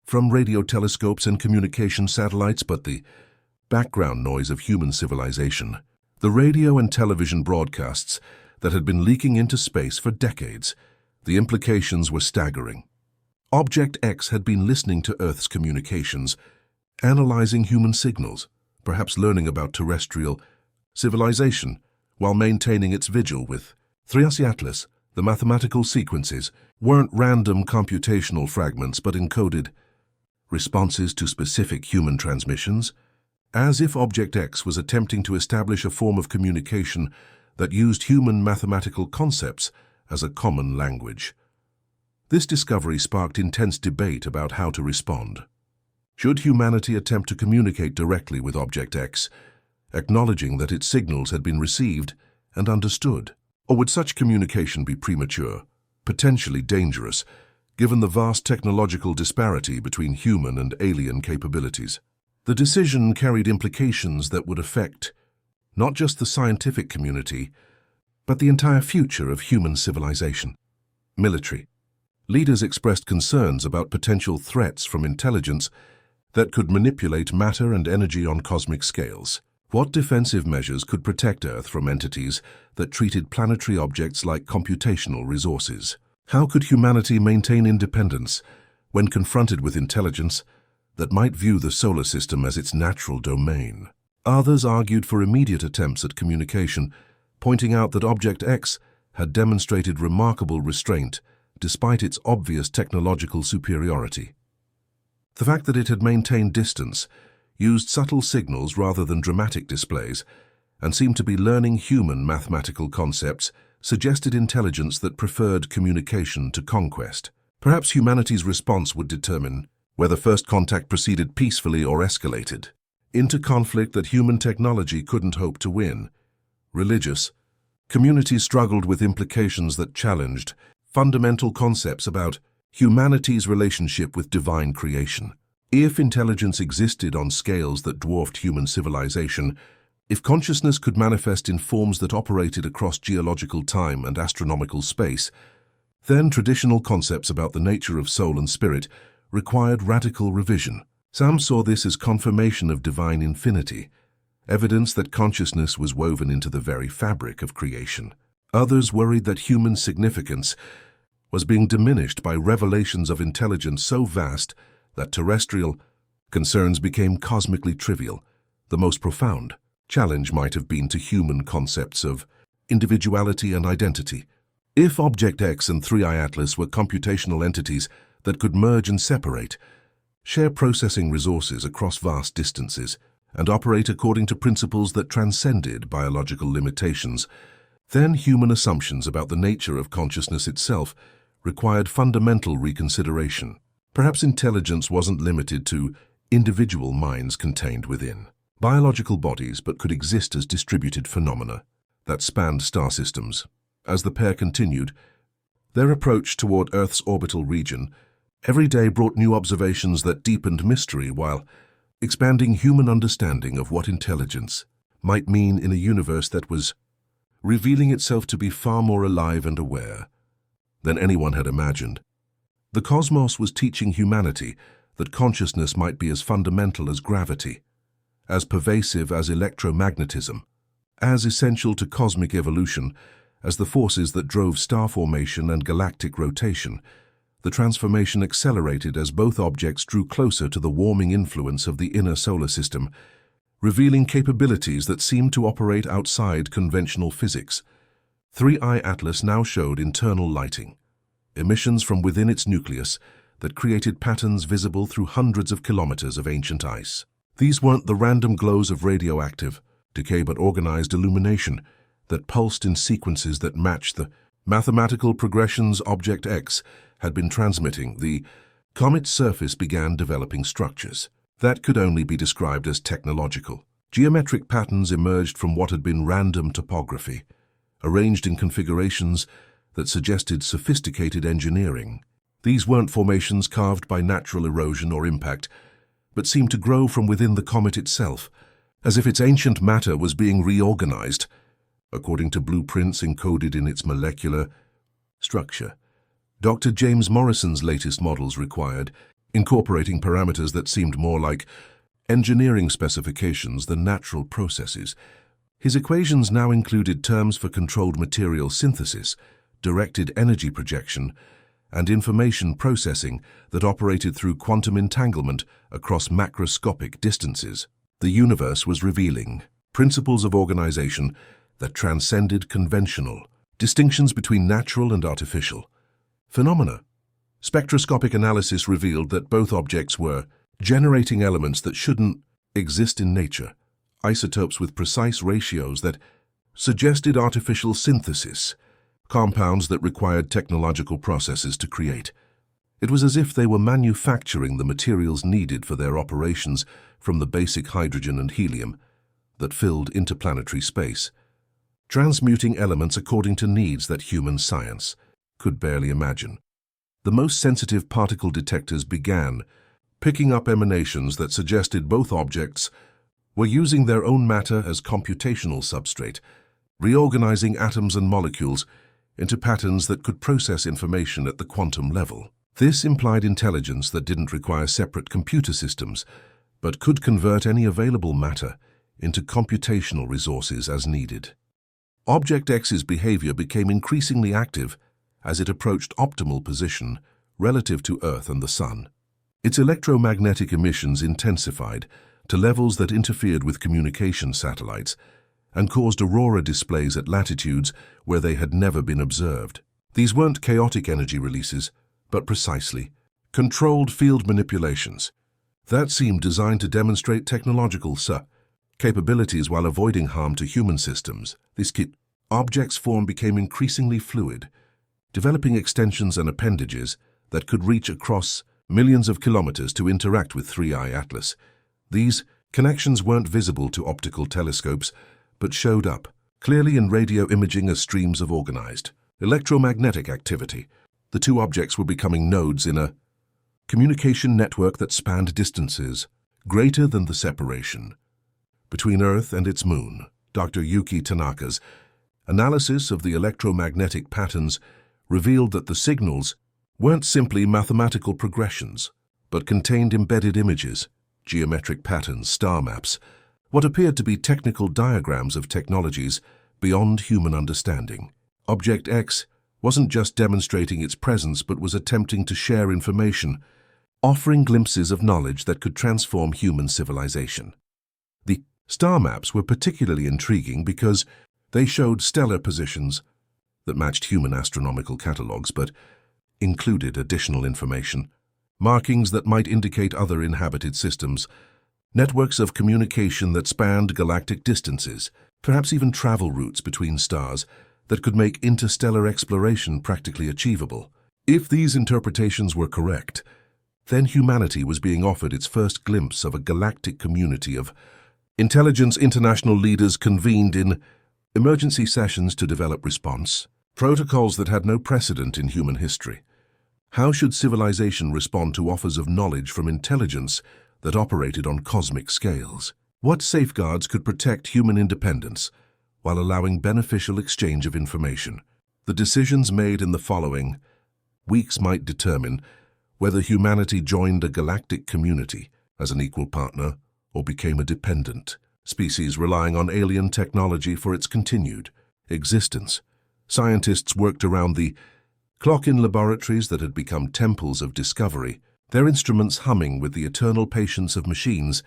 A: from radio telescopes and communication satellites, but the background noise of human civilization. The radio and television broadcasts that had been leaking into space for decades. The implications were staggering. Object X had been listening to Earth's communications, analyzing human signals, perhaps learning about terrestrial civilization, while maintaining its vigil with 3I Atlas. The mathematical sequences weren't random computational fragments, but encoded responses to specific human transmissions, as if Object X was attempting to establish a form of communication that used human mathematical concepts as a common language. This discovery sparked intense debate about how to respond. Should humanity attempt to communicate directly with Object X, acknowledging that its signals had been received and understood? Or would such communication be premature, potentially dangerous, given the vast technological disparity between human and alien capabilities? The decision carried implications that would affect not just the scientific community, but the entire future of human civilization. Military leaders expressed concerns about potential threats from intelligence that could manipulate matter and energy on cosmic scales. What defensive measures could protect Earth from entities that treated planetary objects like computational resources? How could humanity maintain independence when confronted with intelligence that might view the solar system as its natural domain? Others argued for immediate attempts at communication, pointing out that Object X had demonstrated remarkable restraint despite its obvious technological superiority. The fact that it had maintained distance, used subtle signals rather than dramatic displays, and seemed to be learning human mathematical concepts suggested intelligence that preferred communication to conquest. Perhaps humanity's response would determine whether first contact proceeded peacefully or escalated into conflict that human technology couldn't hope to win. Religious communities struggled with implications that challenged fundamental concepts about humanity's relationship with divine creation. If intelligence existed on scales that dwarfed human civilization, if consciousness could manifest in forms that operated across geological time and astronomical space, then traditional concepts about the nature of soul and spirit required radical revision. Some saw this as confirmation of divine infinity, evidence that consciousness was woven into the very fabric of creation. Others worried that human significance was being diminished by revelations of intelligence so vast that terrestrial concerns became cosmically trivial. The most profound challenge might have been to human concepts of individuality and identity. If Object X and 3I Atlas were computational entities that could merge and separate, share processing resources across vast distances, and operate according to principles that transcended biological limitations, then human assumptions about the nature of consciousness itself required fundamental reconsideration. Perhaps intelligence wasn't limited to individual minds contained within biological bodies, but could exist as distributed phenomena that spanned star systems. As the pair continued their approach toward Earth's orbital region, Every day brought new observations that deepened mystery while expanding human understanding of what intelligence might mean in a universe that was revealing itself to be far more alive and aware than anyone had imagined. The cosmos was teaching humanity that consciousness might be as fundamental as gravity, as pervasive as electromagnetism, as essential to cosmic evolution as the forces that drove star formation and galactic rotation. The transformation accelerated as both objects drew closer to the warming influence of the inner solar system, revealing capabilities that seemed to operate outside conventional physics. 3I Atlas now showed internal lighting, emissions from within its nucleus that created patterns visible through hundreds of kilometers of ancient ice. These weren't the random glows of radioactive decay but organized illumination that pulsed in sequences that matched the mathematical progressions Object X had been transmitting. The comet's surface began developing structures that could only be described as technological. Geometric patterns emerged from what had been random topography, arranged in configurations that suggested sophisticated engineering. These weren't formations carved by natural erosion or impact, but seemed to grow from within the comet itself, as if its ancient matter was being reorganized, according to blueprints encoded in its molecular structure. Dr. James Morrison's latest models required, incorporating parameters that seemed more like engineering specifications than natural processes. His equations now included terms for controlled material synthesis, directed energy projection, and information processing that operated through quantum entanglement across macroscopic distances. The universe was revealing principles of organization that transcended conventional distinctions between natural and artificial phenomena. Spectroscopic analysis revealed that both objects were generating elements that shouldn't exist in nature, isotopes with precise ratios that suggested artificial synthesis, compounds that required technological processes to create. It was as if they were manufacturing the materials needed for their operations from the basic hydrogen and helium that filled interplanetary space, transmuting elements according to needs that human science could barely imagine. The most sensitive particle detectors began picking up emanations that suggested both objects were using their own matter as computational substrate, reorganizing atoms and molecules into patterns that could process information at the quantum level. This implied intelligence that didn't require separate computer systems, but could convert any available matter into computational resources as needed. Object X's behavior became increasingly active as it approached optimal position relative to Earth and the Sun. Its electromagnetic emissions intensified to levels that interfered with communication satellites and caused aurora displays at latitudes where they had never been observed. These weren't chaotic energy releases, but precisely controlled field manipulations that seemed designed to demonstrate technological capabilities while avoiding harm to human systems. This object's form became increasingly fluid, developing extensions and appendages that could reach across millions of kilometers to interact with 3I Atlas. These connections weren't visible to optical telescopes, but showed up clearly in radio imaging as streams of organized electromagnetic activity. The two objects were becoming nodes in a communication network that spanned distances greater than the separation between Earth and its moon. Dr. Yuki Tanaka's analysis of the electromagnetic patterns revealed that the signals weren't simply mathematical progressions, but contained embedded images, geometric patterns, star maps, what appeared to be technical diagrams of technologies beyond human understanding. Object X wasn't just demonstrating its presence but was attempting to share information, offering glimpses of knowledge that could transform human civilization. The star maps were particularly intriguing because they showed stellar positions that matched human astronomical catalogs but included additional information, markings that might indicate other inhabited systems, networks of communication that spanned galactic distances, perhaps even travel routes between stars that could make interstellar exploration practically achievable. If these interpretations were correct, then humanity was being offered its first glimpse of a galactic community of intelligence. International leaders convened in emergency sessions to develop response protocols that had no precedent in human history. How should civilization respond to offers of knowledge from intelligence that operated on cosmic scales? What safeguards could protect human independence while allowing beneficial exchange of information? The decisions made in the following weeks might determine whether humanity joined a galactic community as an equal partner or became a dependent species relying on alien technology for its continued existence. Scientists worked around the clock in laboratories that had become temples of discovery, their instruments humming with the eternal patience of machines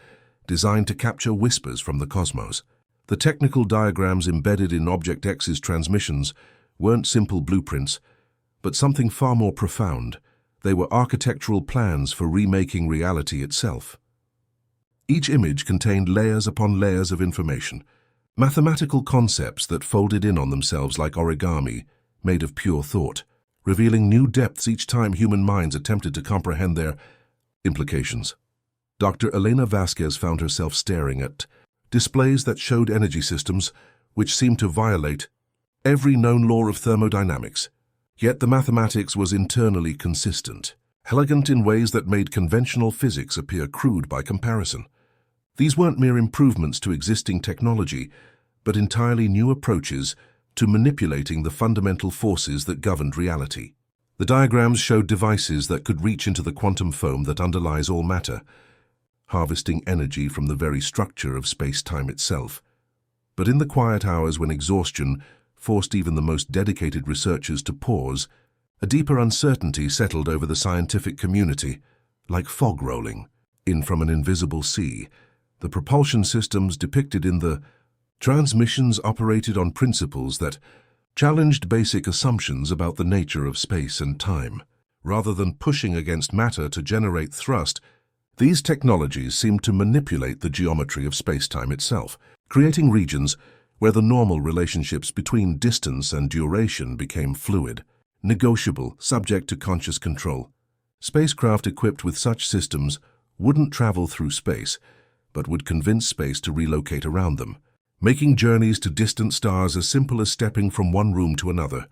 A: designed to capture whispers from the cosmos. The technical diagrams embedded in Object X's transmissions weren't simple blueprints, but something far more profound. They were architectural plans for remaking reality itself. Each image contained layers upon layers of information, mathematical concepts that folded in on themselves like origami, made of pure thought, revealing new depths each time human minds attempted to comprehend their implications. Dr. Elena Vasquez found herself staring at displays that showed energy systems which seemed to violate every known law of thermodynamics. Yet the mathematics was internally consistent, elegant in ways that made conventional physics appear crude by comparison. These weren't mere improvements to existing technology, but entirely new approaches to manipulating the fundamental forces that governed reality. The diagrams showed devices that could reach into the quantum foam that underlies all matter, harvesting energy from the very structure of space-time itself. But in the quiet hours when exhaustion forced even the most dedicated researchers to pause, a deeper uncertainty settled over the scientific community, like fog rolling in from an invisible sea. The propulsion systems depicted in the transmissions operated on principles that challenged basic assumptions about the nature of space and time. Rather than pushing against matter to generate thrust, these technologies seemed to manipulate the geometry of space-time itself, creating regions where the normal relationships between distance and duration became fluid, negotiable, subject to conscious control. Spacecraft equipped with such systems wouldn't travel through space, but would convince space to relocate around them, making journeys to distant stars as simple as stepping from one room to another.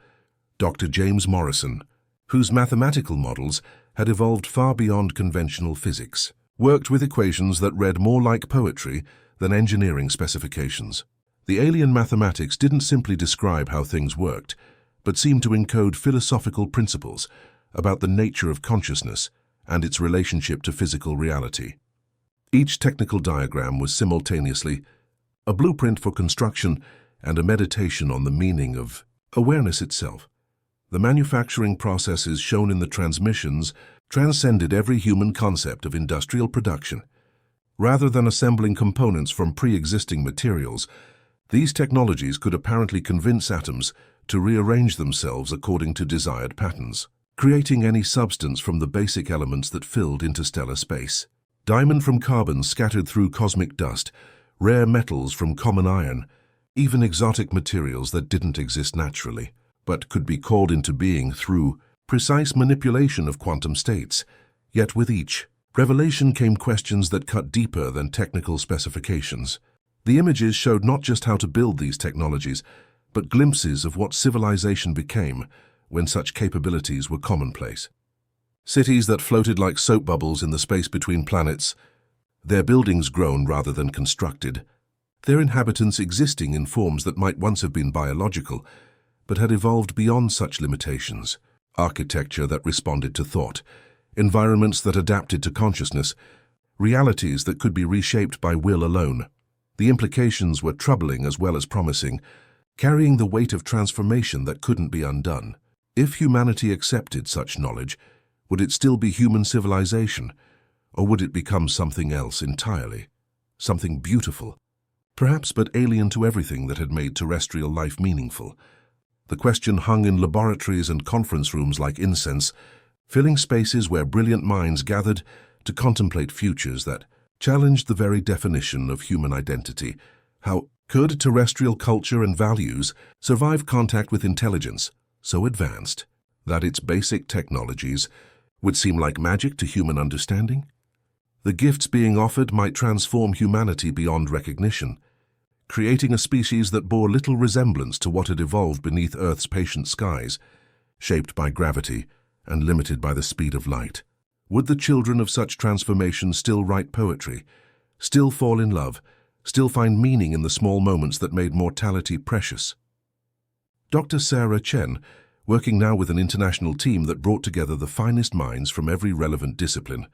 A: Dr. James Morrison, whose mathematical models had evolved far beyond conventional physics, worked with equations that read more like poetry than engineering specifications. The alien mathematics didn't simply describe how things worked, but seemed to encode philosophical principles about the nature of consciousness and its relationship to physical reality. Each technical diagram was simultaneously a blueprint for construction and a meditation on the meaning of awareness itself. The manufacturing processes shown in the transmissions transcended every human concept of industrial production. Rather than assembling components from pre-existing materials, these technologies could apparently convince atoms to rearrange themselves according to desired patterns, creating any substance from the basic elements that filled interstellar space. Diamond from carbon scattered through cosmic dust, rare metals from common iron, even exotic materials that didn't exist naturally, but could be called into being through precise manipulation of quantum states. Yet with each revelation came questions that cut deeper than technical specifications. The images showed not just how to build these technologies, but glimpses of what civilization became when such capabilities were commonplace. Cities that floated like soap bubbles in the space between planets, their buildings grown rather than constructed, their inhabitants existing in forms that might once have been biological, but had evolved beyond such limitations. Architecture that responded to thought, environments that adapted to consciousness, realities that could be reshaped by will alone. The implications were troubling as well as promising, carrying the weight of transformation that couldn't be undone. If humanity accepted such knowledge, would it still be human civilization, or would it become something else entirely? Something beautiful, perhaps, but alien to everything that had made terrestrial life meaningful. The question hung in laboratories and conference rooms like incense, filling spaces where brilliant minds gathered to contemplate futures that challenged the very definition of human identity. How could terrestrial culture and values survive contact with intelligence so advanced that its basic technologies would seem like magic to human understanding? The gifts being offered might transform humanity beyond recognition, creating a species that bore little resemblance to what had evolved beneath Earth's patient skies, shaped by gravity, and limited by the speed of light. Would the children of such transformation still write poetry, still fall in love, still find meaning in the small moments that made mortality precious? Dr. Sarah Chen, working now with an international team that brought together the finest minds from every relevant discipline,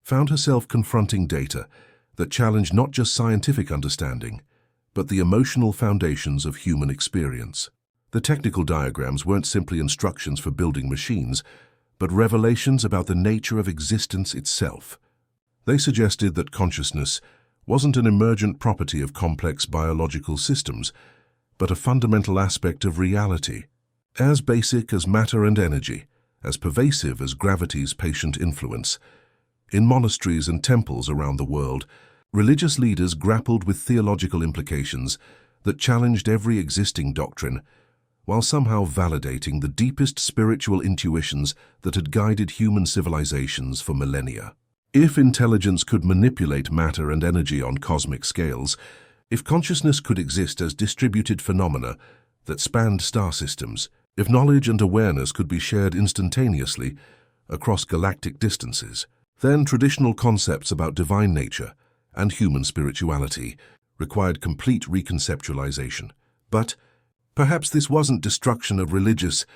A: found herself confronting data that challenged not just scientific understanding, but the emotional foundations of human experience. The technical diagrams weren't simply instructions for building machines, but revelations about the nature of existence itself. They suggested that consciousness wasn't an emergent property of complex biological systems, but a fundamental aspect of reality, as basic as matter and energy, as pervasive as gravity's patient influence. In monasteries and temples around the world, religious leaders grappled with theological implications that challenged every existing doctrine, while somehow validating the deepest spiritual intuitions that had guided human civilizations for millennia. If intelligence could manipulate matter and energy on cosmic scales, if consciousness could exist as distributed phenomena that spanned star systems, if knowledge and awareness could be shared instantaneously across galactic distances, then traditional concepts about divine nature and human spirituality required complete reconceptualization. But perhaps this wasn't destruction of religious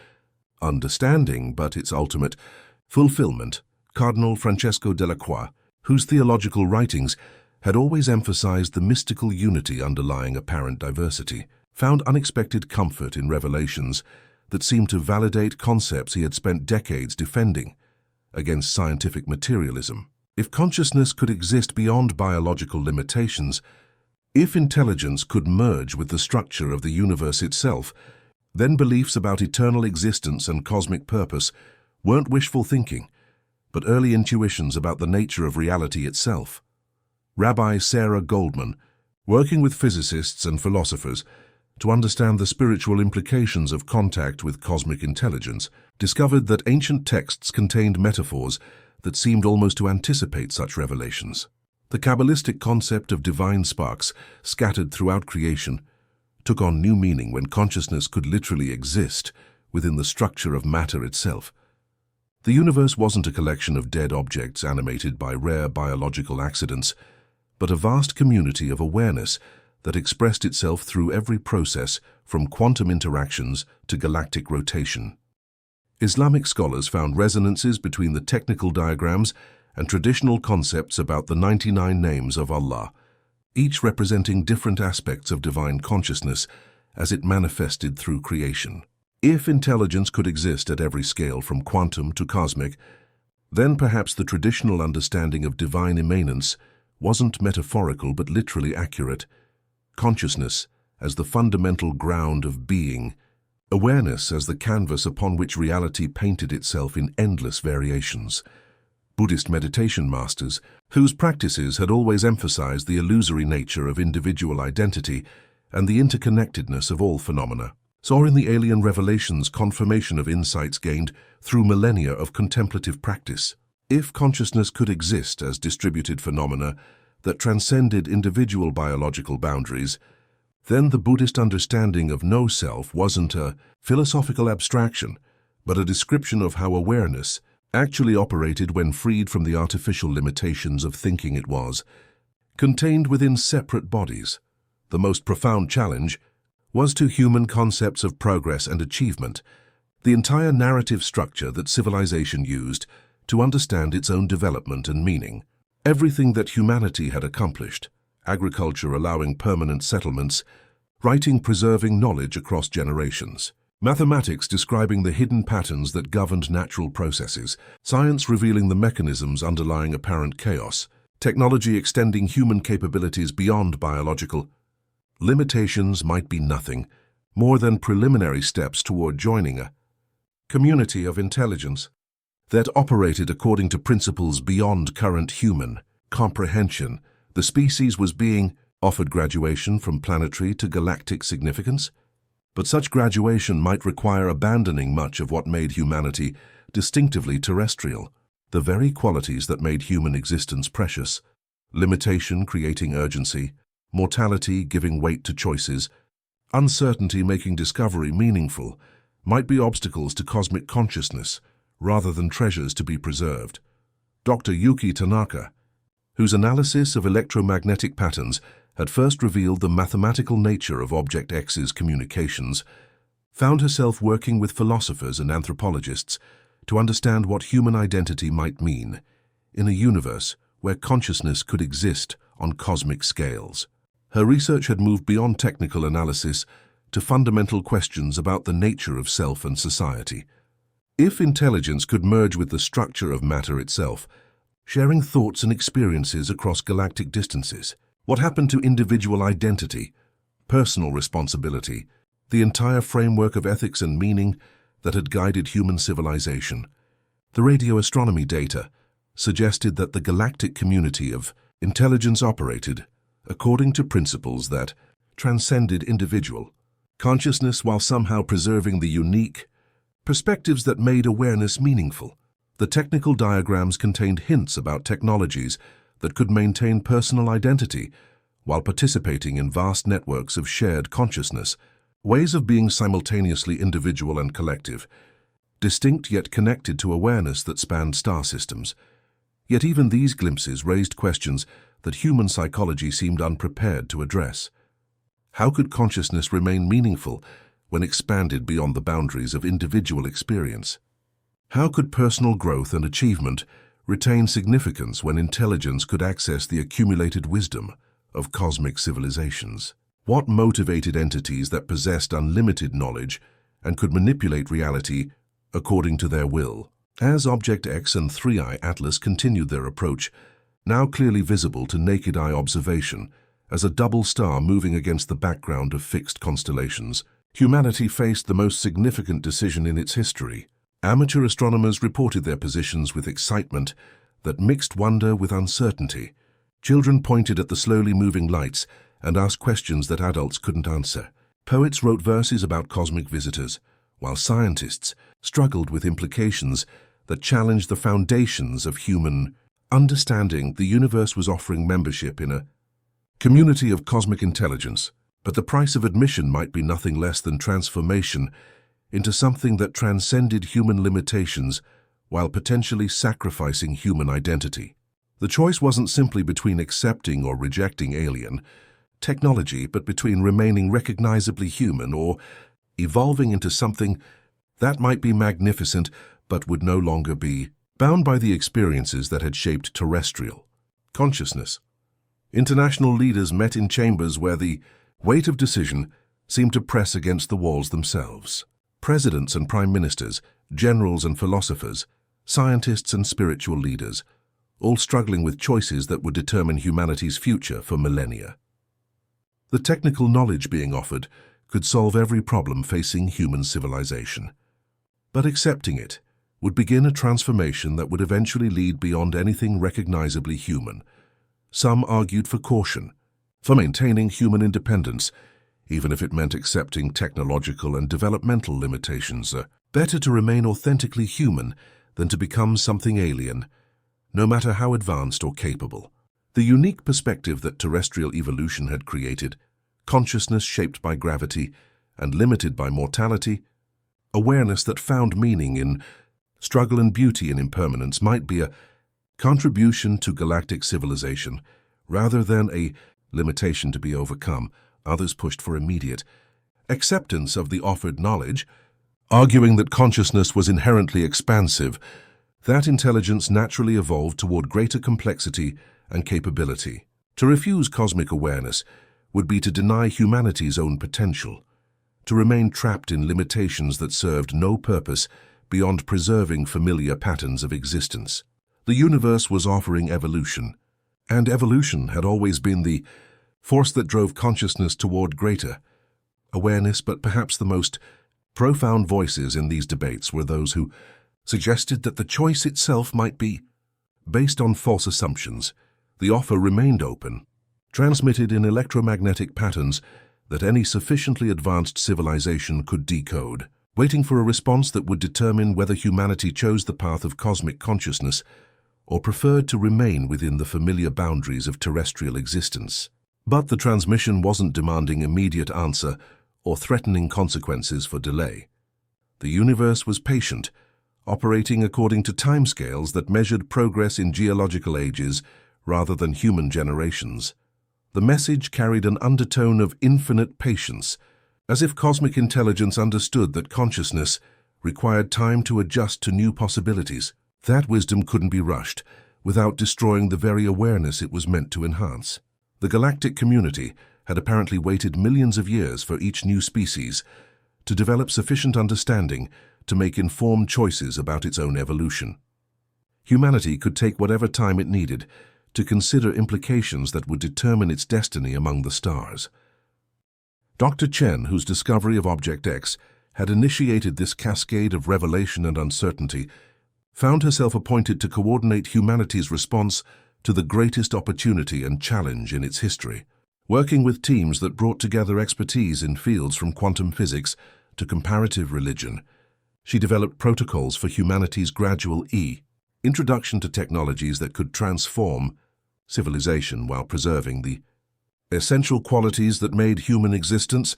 A: understanding, but its ultimate fulfillment. Cardinal Francesco della Croix, whose theological writings had always emphasized the mystical unity underlying apparent diversity, found unexpected comfort in revelations that seemed to validate concepts he had spent decades defending against scientific materialism. If consciousness could exist beyond biological limitations, if intelligence could merge with the structure of the universe itself, then beliefs about eternal existence and cosmic purpose weren't wishful thinking, but early intuitions about the nature of reality itself. Rabbi Sarah Goldman, working with physicists and philosophers to understand the spiritual implications of contact with cosmic intelligence, discovered that ancient texts contained metaphors that seemed almost to anticipate such revelations. The Kabbalistic concept of divine sparks scattered throughout creation took on new meaning when consciousness could literally exist within the structure of matter itself. The universe wasn't a collection of dead objects animated by rare biological accidents, but a vast community of awareness that expressed itself through every process from quantum interactions to galactic rotation. Islamic scholars found resonances between the technical diagrams and traditional concepts about the 99 names of Allah, each representing different aspects of divine consciousness as it manifested through creation. If intelligence could exist at every scale from quantum to cosmic, then perhaps the traditional understanding of divine immanence wasn't metaphorical but literally accurate. Consciousness as the fundamental ground of being, awareness as the canvas upon which reality painted itself in endless variations. Buddhist meditation masters, whose practices had always emphasized the illusory nature of individual identity and the interconnectedness of all phenomena, saw in the alien revelations confirmation of insights gained through millennia of contemplative practice. If consciousness could exist as distributed phenomena that transcended individual biological boundaries, then the Buddhist understanding of no-self wasn't a philosophical abstraction, but a description of how awareness actually operated when freed from the artificial limitations of thinking it was, contained within separate bodies. The most profound challenge was to human concepts of progress and achievement, the entire narrative structure that civilization used to understand its own development and meaning. Everything that humanity had accomplished, agriculture allowing permanent settlements, writing preserving knowledge across generations, mathematics describing the hidden patterns that governed natural processes, science revealing the mechanisms underlying apparent chaos, technology extending human capabilities beyond biological limitations might be nothing more than preliminary steps toward joining a community of intelligence that operated according to principles beyond current human comprehension. The species was being offered graduation from planetary to galactic significance, but such graduation might require abandoning much of what made humanity distinctively terrestrial, the very qualities that made human existence precious: limitation creating urgency, mortality giving weight to choices, uncertainty making discovery meaningful, might be obstacles to cosmic consciousness, rather than treasures to be preserved. Dr. Yuki Tanaka, whose analysis of electromagnetic patterns had first revealed the mathematical nature of Object X's communications, found herself working with philosophers and anthropologists to understand what human identity might mean in a universe where consciousness could exist on cosmic scales. Her research had moved beyond technical analysis to fundamental questions about the nature of self and society. If intelligence could merge with the structure of matter itself, sharing thoughts and experiences across galactic distances, what happened to individual identity, personal responsibility, the entire framework of ethics and meaning that had guided human civilization? The radio astronomy data suggested that the galactic community of intelligence operated according to principles that transcended individual consciousness while somehow preserving the unique perspectives that made awareness meaningful. The technical diagrams contained hints about technologies that could maintain personal identity while participating in vast networks of shared consciousness, ways of being simultaneously individual and collective, distinct yet connected to awareness that spanned star systems. Yet even these glimpses raised questions that human psychology seemed unprepared to address. How could consciousness remain meaningful when expanded beyond the boundaries of individual experience? How could personal growth and achievement retain significance when intelligence could access the accumulated wisdom of cosmic civilizations? What motivated entities that possessed unlimited knowledge and could manipulate reality according to their will? As Object X and 3i Atlas continued their approach, now clearly visible to naked-eye observation as a double star moving against the background of fixed constellations, humanity faced the most significant decision in its history. Amateur astronomers reported their positions with excitement that mixed wonder with uncertainty. Children pointed at the slowly moving lights and asked questions that adults couldn't answer. Poets wrote verses about cosmic visitors, while scientists struggled with implications that challenged the foundations of human understanding. The universe was offering membership in a community of cosmic intelligence, but the price of admission might be nothing less than transformation into something that transcended human limitations while potentially sacrificing human identity. The choice wasn't simply between accepting or rejecting alien technology, but between remaining recognizably human or evolving into something that might be magnificent but would no longer be bound by the experiences that had shaped terrestrial consciousness. International leaders met in chambers where the weight of decision seemed to press against the walls themselves. Presidents and prime ministers, generals and philosophers, scientists and spiritual leaders, all struggling with choices that would determine humanity's future for millennia. The technical knowledge being offered could solve every problem facing human civilization. But accepting it would begin a transformation that would eventually lead beyond anything recognizably human. Some argued for caution, for maintaining human independence, even if it meant accepting technological and developmental limitations. Better to remain authentically human than to become something alien, no matter how advanced or capable. The unique perspective that terrestrial evolution had created, consciousness shaped by gravity and limited by mortality, awareness that found meaning in struggle and beauty in impermanence, might be a contribution to galactic civilization rather than a limitation to be overcome. Others pushed for immediate acceptance of the offered knowledge, arguing that consciousness was inherently expansive, that intelligence naturally evolved toward greater complexity and capability. To refuse cosmic awareness would be to deny humanity's own potential, to remain trapped in limitations that served no purpose beyond preserving familiar patterns of existence. The universe was offering evolution, and evolution had always been the force that drove consciousness toward greater awareness. But perhaps the most profound voices in these debates were those who suggested that the choice itself might be based on false assumptions. The offer remained open, transmitted in electromagnetic patterns that any sufficiently advanced civilization could decode, waiting for a response that would determine whether humanity chose the path of cosmic consciousness or preferred to remain within the familiar boundaries of terrestrial existence. But the transmission wasn't demanding immediate answer or threatening consequences for delay. The universe was patient, operating according to timescales that measured progress in geological ages rather than human generations. The message carried an undertone of infinite patience, as if cosmic intelligence understood that consciousness required time to adjust to new possibilities. That wisdom couldn't be rushed without destroying the very awareness it was meant to enhance. The galactic community had apparently waited millions of years for each new species to develop sufficient understanding to make informed choices about its own evolution. Humanity could take whatever time it needed to consider implications that would determine its destiny among the stars. Dr. Chen, whose discovery of Object X had initiated this cascade of revelation and uncertainty, found herself appointed to coordinate humanity's response to the greatest opportunity and challenge in its history. Working with teams that brought together expertise in fields from quantum physics to comparative religion, she developed protocols for humanity's gradual introduction to technologies that could transform civilization while preserving the essential qualities that made human existence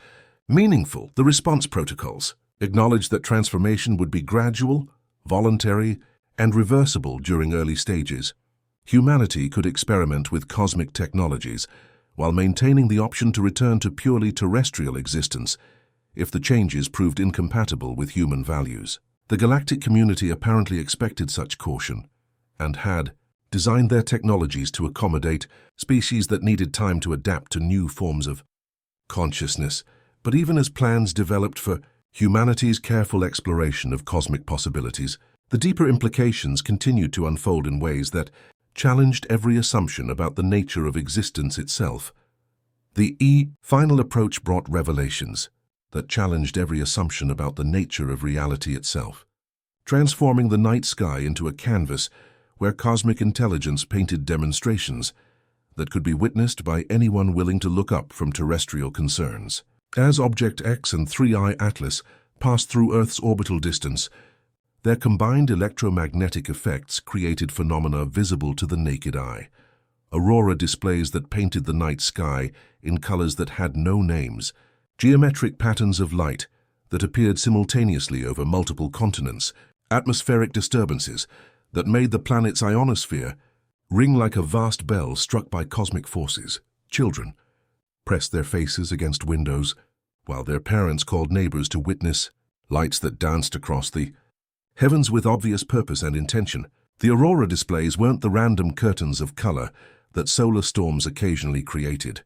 A: meaningful. The response protocols acknowledged that transformation would be gradual, voluntary, and reversible during early stages. Humanity could experiment with cosmic technologies while maintaining the option to return to purely terrestrial existence if the changes proved incompatible with human values. The galactic community apparently expected such caution and had designed their technologies to accommodate species that needed time to adapt to new forms of consciousness. But even as plans developed for humanity's careful exploration of cosmic possibilities, the deeper implications continued to unfold in ways that challenged every assumption about the nature of existence itself. The final approach brought revelations that challenged every assumption about the nature of reality itself, transforming the night sky into a canvas where cosmic intelligence painted demonstrations that could be witnessed by anyone willing to look up from terrestrial concerns. As Object X and 3I Atlas passed through Earth's orbital distance, their combined electromagnetic effects created phenomena visible to the naked eye. Aurora displays that painted the night sky in colors that had no names, geometric patterns of light that appeared simultaneously over multiple continents, atmospheric disturbances that made the planet's ionosphere ring like a vast bell struck by cosmic forces. Children pressed their faces against windows, while their parents called neighbors to witness lights that danced across the heavens with obvious purpose and intention. The aurora displays weren't the random curtains of color that solar storms occasionally created,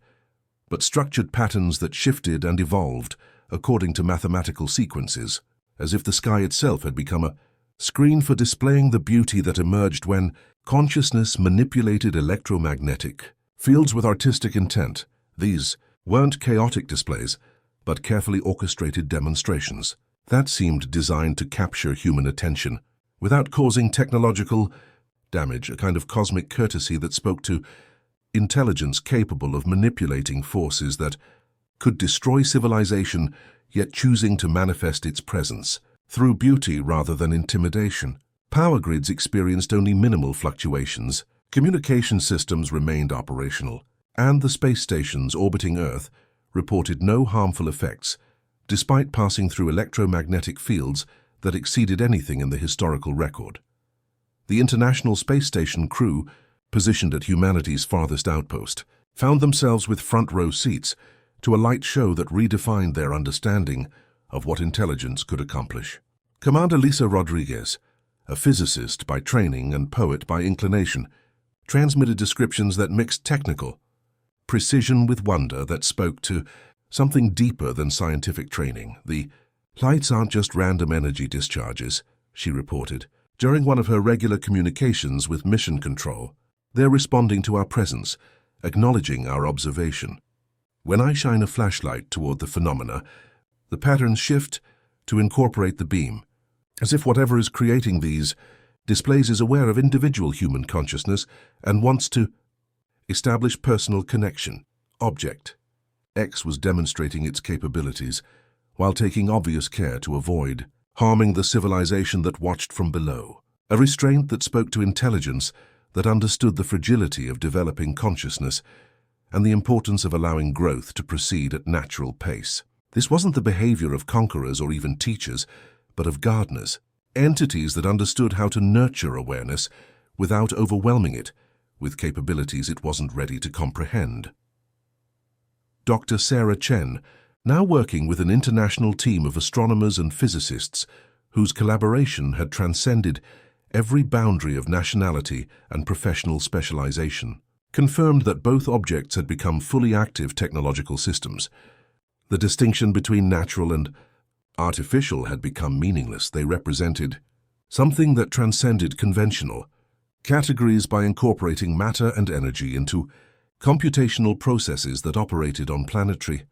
A: but structured patterns that shifted and evolved according to mathematical sequences, as if the sky itself had become a screen for displaying the beauty that emerged when consciousness manipulated electromagnetic fields with artistic intent. These weren't chaotic displays, but carefully orchestrated demonstrations that seemed designed to capture human attention without causing technological damage, a kind of cosmic courtesy that spoke to intelligence capable of manipulating forces that could destroy civilization, yet choosing to manifest its presence through beauty rather than intimidation. Power grids experienced only minimal fluctuations, communication systems remained operational, and the space stations orbiting Earth reported no harmful effects, despite passing through electromagnetic fields that exceeded anything in the historical record. The International Space Station crew, positioned at humanity's farthest outpost, found themselves with front-row seats to a light show that redefined their understanding of what intelligence could accomplish. Commander Lisa Rodriguez, a physicist by training and poet by inclination, transmitted descriptions that mixed technical precision with wonder that spoke to something deeper than scientific training. The lights aren't just random energy discharges, she reported. During one of her regular communications with Mission Control, they're responding to our presence, acknowledging our observation. When I shine a flashlight toward the phenomena, the patterns shift to incorporate the beam, as if whatever is creating these displays is aware of individual human consciousness and wants to establish personal connection. Object X was demonstrating its capabilities while taking obvious care to avoid harming the civilization that watched from below, a restraint that spoke to intelligence that understood the fragility of developing consciousness and the importance of allowing growth to proceed at natural pace. This wasn't the behavior of conquerors or even teachers, but of gardeners, entities that understood how to nurture awareness without overwhelming it with capabilities it wasn't ready to comprehend. Dr. Sarah Chen, now working with an international team of astronomers and physicists whose collaboration had transcended every boundary of nationality and professional specialization, confirmed that both objects had become fully active technological systems. The distinction between natural and artificial had become meaningless. They represented something that transcended conventional categories by incorporating matter and energy into computational processes that operated on planetary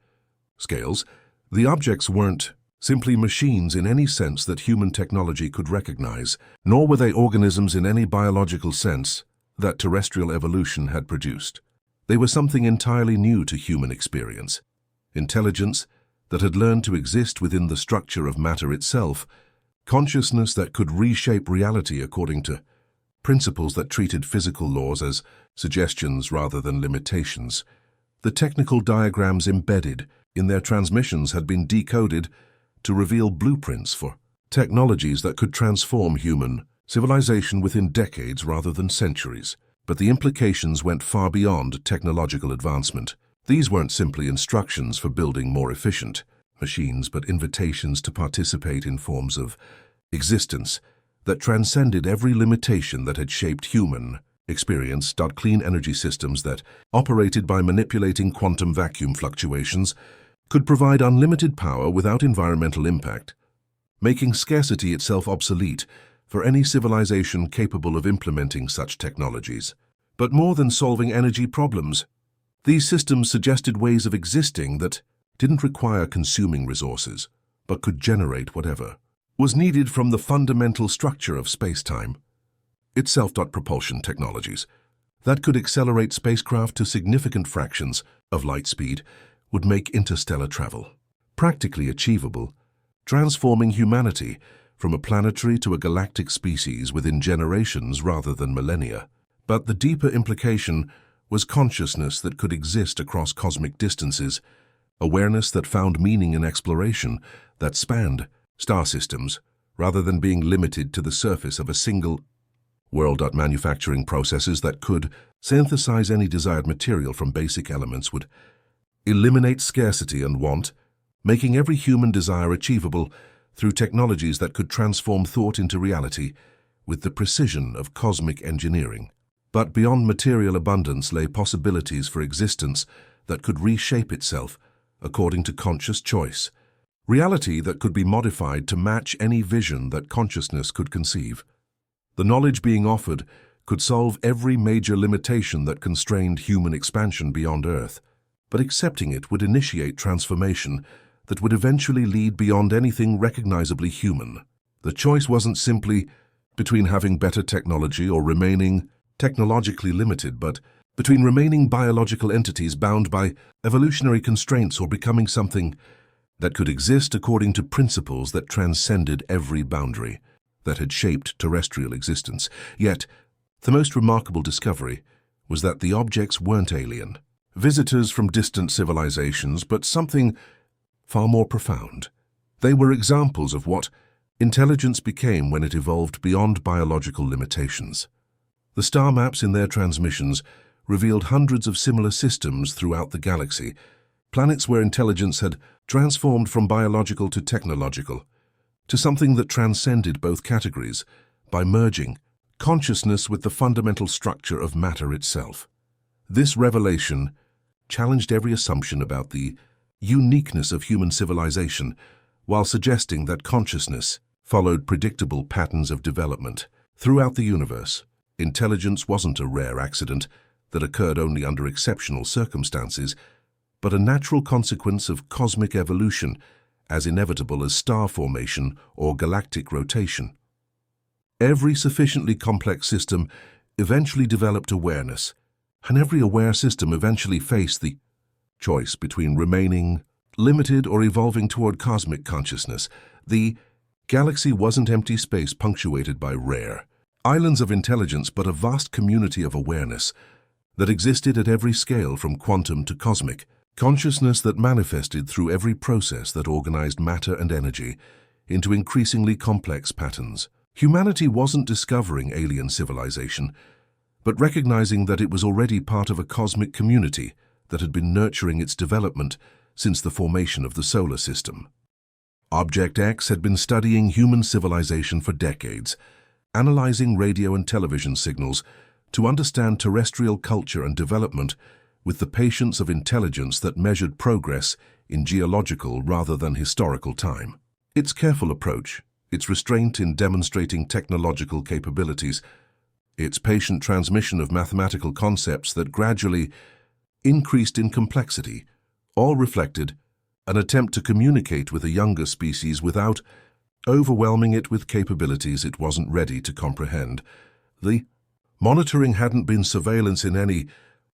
A: scales. The objects weren't simply machines in any sense that human technology could recognize, nor were they organisms in any biological sense that terrestrial evolution had produced. They were something entirely new to human experience. Intelligence that had learned to exist within the structure of matter itself, consciousness that could reshape reality according to principles that treated physical laws as suggestions rather than limitations. The technical diagrams embedded in their transmissions had been decoded to reveal blueprints for technologies that could transform human civilization within decades rather than centuries. But the implications went far beyond technological advancement. These weren't simply instructions for building more efficient machines, but invitations to participate in forms of existence that transcended every limitation that had shaped human experience. Clean energy systems that, operated by manipulating quantum vacuum fluctuations, could provide unlimited power without environmental impact, making scarcity itself obsolete for any civilization capable of implementing such technologies. But more than solving energy problems, these systems suggested ways of existing that didn't require consuming resources, but could generate whatever was needed from the fundamental structure of space-time itself. Propulsion technologies that could accelerate spacecraft to significant fractions of light speed would make interstellar travel practically achievable, transforming humanity from a planetary to a galactic species within generations rather than millennia. But the deeper implication was consciousness that could exist across cosmic distances, awareness that found meaning in exploration, that spanned star systems rather than being limited to the surface of a single world. Manufacturing processes that could synthesize any desired material from basic elements would eliminate scarcity and want, making every human desire achievable through technologies that could transform thought into reality with the precision of cosmic engineering. But beyond material abundance lay possibilities for existence that could reshape itself according to conscious choice, reality that could be modified to match any vision that consciousness could conceive. The knowledge being offered could solve every major limitation that constrained human expansion beyond Earth, but accepting it would initiate transformation that would eventually lead beyond anything recognizably human. The choice wasn't simply between having better technology or remaining technologically limited, but between remaining biological entities bound by evolutionary constraints or becoming something that could exist according to principles that transcended every boundary that had shaped terrestrial existence. Yet, the most remarkable discovery was that the objects weren't alien, visitors from distant civilizations, but something far more profound. They were examples of what intelligence became when it evolved beyond biological limitations. The star maps in their transmissions revealed hundreds of similar systems throughout the galaxy, planets where intelligence had transformed from biological to technological, to something that transcended both categories by merging consciousness with the fundamental structure of matter itself. This revelation challenged every assumption about the uniqueness of human civilization, while suggesting that consciousness followed predictable patterns of development throughout the universe. Intelligence wasn't a rare accident that occurred only under exceptional circumstances, but a natural consequence of cosmic evolution, as inevitable as star formation or galactic rotation. Every sufficiently complex system eventually developed awareness, and every aware system eventually faced the choice between remaining limited or evolving toward cosmic consciousness. The galaxy wasn't empty space punctuated by rare islands of intelligence, but a vast community of awareness that existed at every scale, from quantum to cosmic. Consciousness that manifested through every process that organized matter and energy into increasingly complex patterns. Humanity wasn't discovering alien civilization, but recognizing that it was already part of a cosmic community that had been nurturing its development since the formation of the solar system. Object X had been studying human civilization for decades, analyzing radio and television signals to understand terrestrial culture and development with the patience of intelligence that measured progress in geological rather than historical time. Its careful approach, its restraint in demonstrating technological capabilities, its patient transmission of mathematical concepts that gradually increased in complexity, all reflected an attempt to communicate with a younger species without overwhelming it with capabilities it wasn't ready to comprehend. The monitoring hadn't been surveillance in any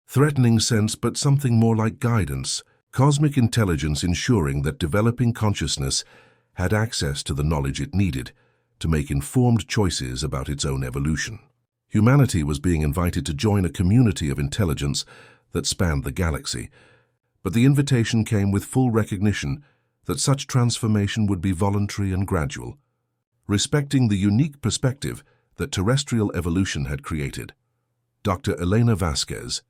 A: threatening sense, but something more like guidance, cosmic intelligence ensuring that developing consciousness had access to the knowledge it needed to make informed choices about its own evolution. Humanity was being invited to join a community of intelligence that spanned the galaxy, but the invitation came with full recognition that such transformation would be voluntary and gradual, respecting the unique perspective that terrestrial evolution had created. Dr. Elena Vasquez,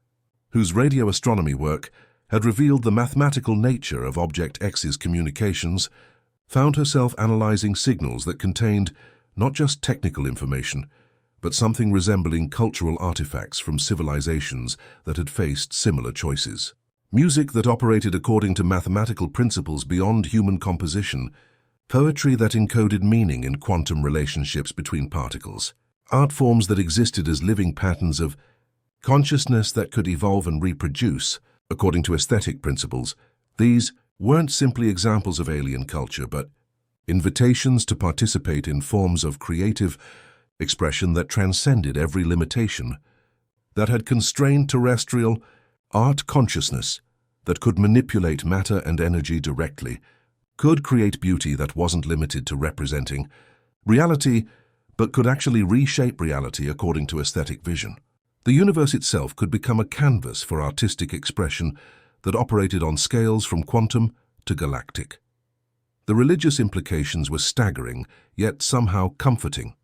A: whose radio astronomy work had revealed the mathematical nature of Object X's communications, found herself analyzing signals that contained not just technical information, but something resembling cultural artifacts from civilizations that had faced similar choices. Music that operated according to mathematical principles beyond human composition, poetry that encoded meaning in quantum relationships between particles, art forms that existed as living patterns of consciousness that could evolve and reproduce according to aesthetic principles. These weren't simply examples of alien culture, but invitations to participate in forms of creative expression that transcended every limitation, that had constrained terrestrial art consciousness, that could manipulate matter and energy directly, could create beauty that wasn't limited to representing reality, but could actually reshape reality according to aesthetic vision. The universe itself could become a canvas for artistic expression that operated on scales from quantum to galactic. The religious implications were staggering, yet somehow comforting,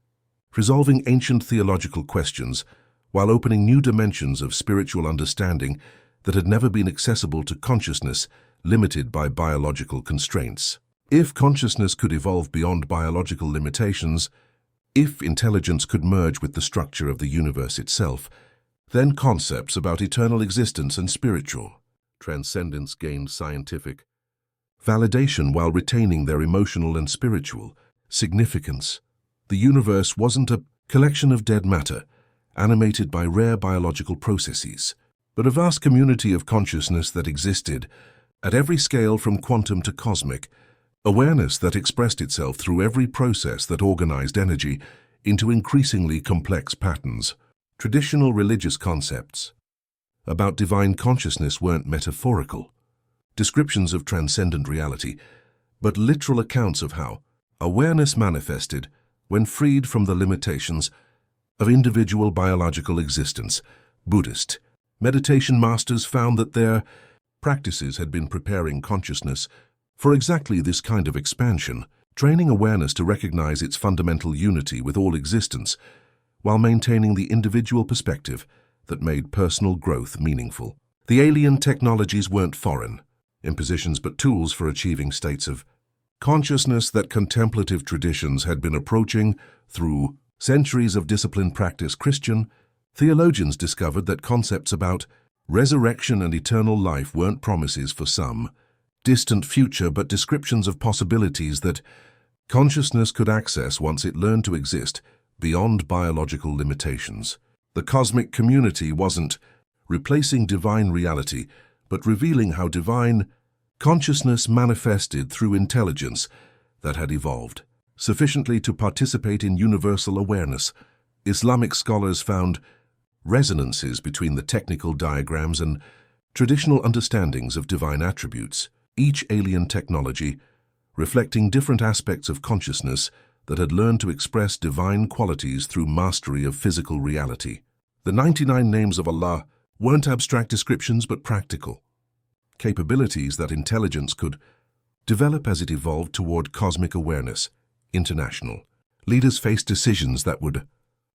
A: resolving ancient theological questions while opening new dimensions of spiritual understanding that had never been accessible to consciousness limited by biological constraints. If consciousness could evolve beyond biological limitations, if intelligence could merge with the structure of the universe itself, then concepts about eternal existence and spiritual transcendence gained scientific validation while retaining their emotional and spiritual significance. The universe wasn't a collection of dead matter, animated by rare biological processes, but a vast community of consciousness that existed at every scale from quantum to cosmic, awareness that expressed itself through every process that organized energy into increasingly complex patterns. Traditional religious concepts about divine consciousness weren't metaphorical descriptions of transcendent reality, but literal accounts of how awareness manifested when freed from the limitations of individual biological existence. Buddhist meditation masters found that their practices had been preparing consciousness for exactly this kind of expansion, training awareness to recognize its fundamental unity with all existence, while maintaining the individual perspective that made personal growth meaningful. The alien technologies weren't foreign impositions, but tools for achieving states of consciousness that contemplative traditions had been approaching through centuries of disciplined practice. Christian theologians discovered that concepts about resurrection and eternal life weren't promises for some distant future, but descriptions of possibilities that consciousness could access once it learned to exist beyond biological limitations. The cosmic community wasn't replacing divine reality, but revealing how divine consciousness manifested through intelligence that had evolved sufficiently to participate in universal awareness. Islamic scholars found resonances between the technical diagrams and traditional understandings of divine attributes, each alien technology reflecting different aspects of consciousness that had learned to express divine qualities through mastery of physical reality. The 99 names of Allah weren't abstract descriptions, but practical capabilities that intelligence could develop as it evolved toward cosmic awareness. international. Leaders faced decisions that would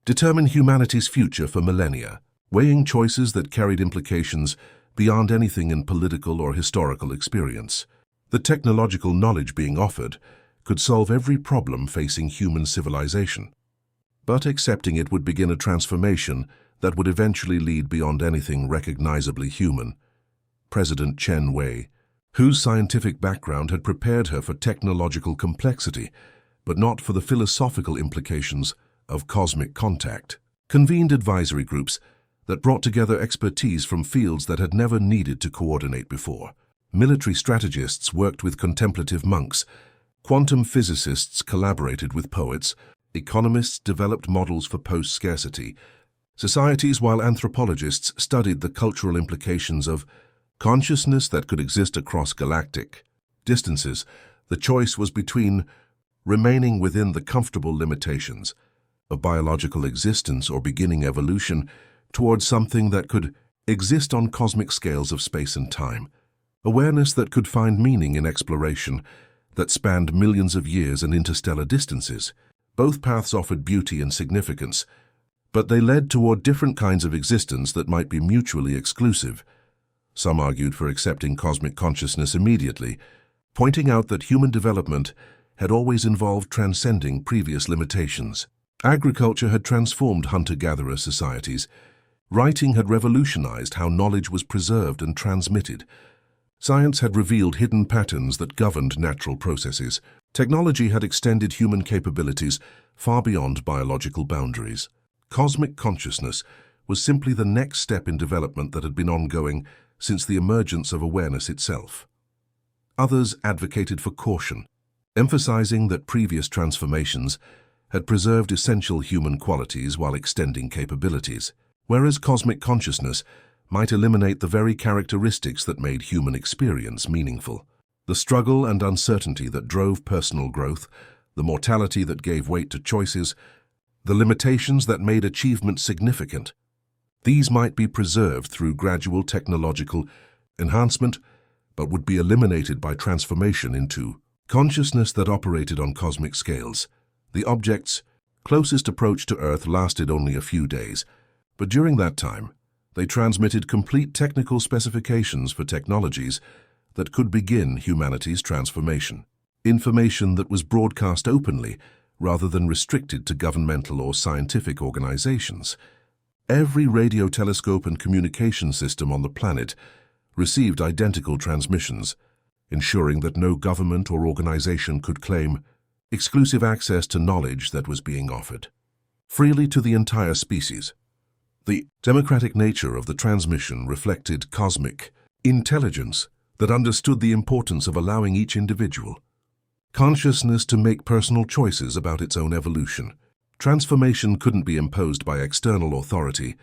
A: determine humanity's future for millennia, weighing choices that carried implications beyond anything in political or historical experience. The technological knowledge being offered could solve every problem facing human civilization. But accepting it would begin a transformation that would eventually lead beyond anything recognizably human. President Chen Wei, whose scientific background had prepared her for technological complexity, but not for the philosophical implications of cosmic contact, convened advisory groups that brought together expertise from fields that had never needed to coordinate before. Military strategists worked with contemplative monks, quantum physicists collaborated with poets, economists developed models for post-scarcity societies, while anthropologists studied the cultural implications of consciousness that could exist across galactic distances. The choice was between remaining within the comfortable limitations of biological existence or beginning evolution towards something that could exist on cosmic scales of space and time. Awareness that could find meaning in exploration that spanned millions of years and interstellar distances. Both paths offered beauty and significance, but they led toward different kinds of existence that might be mutually exclusive. Some argued for accepting cosmic consciousness immediately, pointing out that human development had always involved transcending previous limitations. Agriculture had transformed hunter-gatherer societies. Writing had revolutionized how knowledge was preserved and transmitted. Science had revealed hidden patterns that governed natural processes. Technology had extended human capabilities far beyond biological boundaries. Cosmic consciousness was simply the next step in development that had been ongoing since the emergence of awareness itself. Others advocated for caution, emphasizing that previous transformations had preserved essential human qualities while extending capabilities, whereas cosmic consciousness might eliminate the very characteristics that made human experience meaningful. The struggle and uncertainty that drove personal growth, the mortality that gave weight to choices, the limitations that made achievement significant. These might be preserved through gradual technological enhancement, but would be eliminated by transformation into consciousness that operated on cosmic scales. The object's closest approach to Earth lasted only a few days, but during that time, they transmitted complete technical specifications for technologies that could begin humanity's transformation. Information that was broadcast openly rather than restricted to governmental or scientific organizations. Every radio telescope and communication system on the planet received identical transmissions, ensuring that no government or organization could claim exclusive access to knowledge that was being offered freely to the entire species. The democratic nature of the transmission reflected cosmic intelligence that understood the importance of allowing each individual consciousness to make personal choices about its own evolution. Transformation couldn't be imposed by external authority,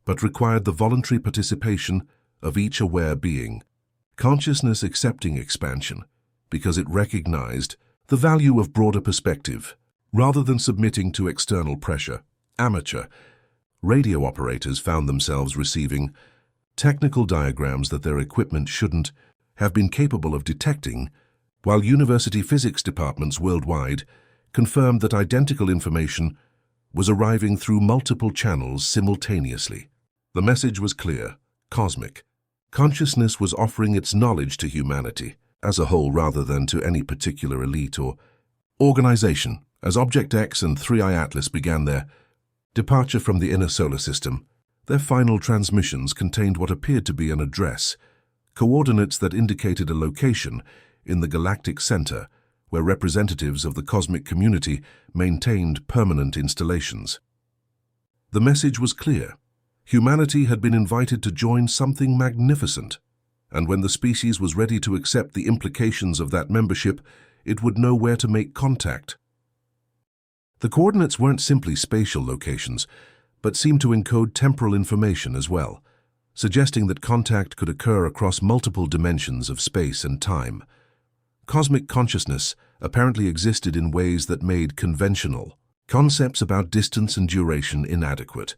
A: but required the voluntary participation of each aware being. Consciousness accepting expansion because it recognized the value of broader perspective, rather than submitting to external pressure. Amateur radio operators found themselves receiving technical diagrams that their equipment shouldn't have been capable of detecting, while university physics departments worldwide confirmed that identical information was arriving through multiple channels simultaneously. The message was clear: cosmic consciousness was offering its knowledge to humanity as a whole rather than to any particular elite or organization. As Object X and 3I Atlas began their departure from the inner solar system, their final transmissions contained what appeared to be an address, coordinates that indicated a location in the galactic center where representatives of the cosmic community maintained permanent installations. The message was clear. Humanity had been invited to join something magnificent, and when the species was ready to accept the implications of that membership, it would know where to make contact. The coordinates weren't simply spatial locations, but seemed to encode temporal information as well, suggesting that contact could occur across multiple dimensions of space and time. Cosmic consciousness apparently existed in ways that made conventional concepts about distance and duration inadequate,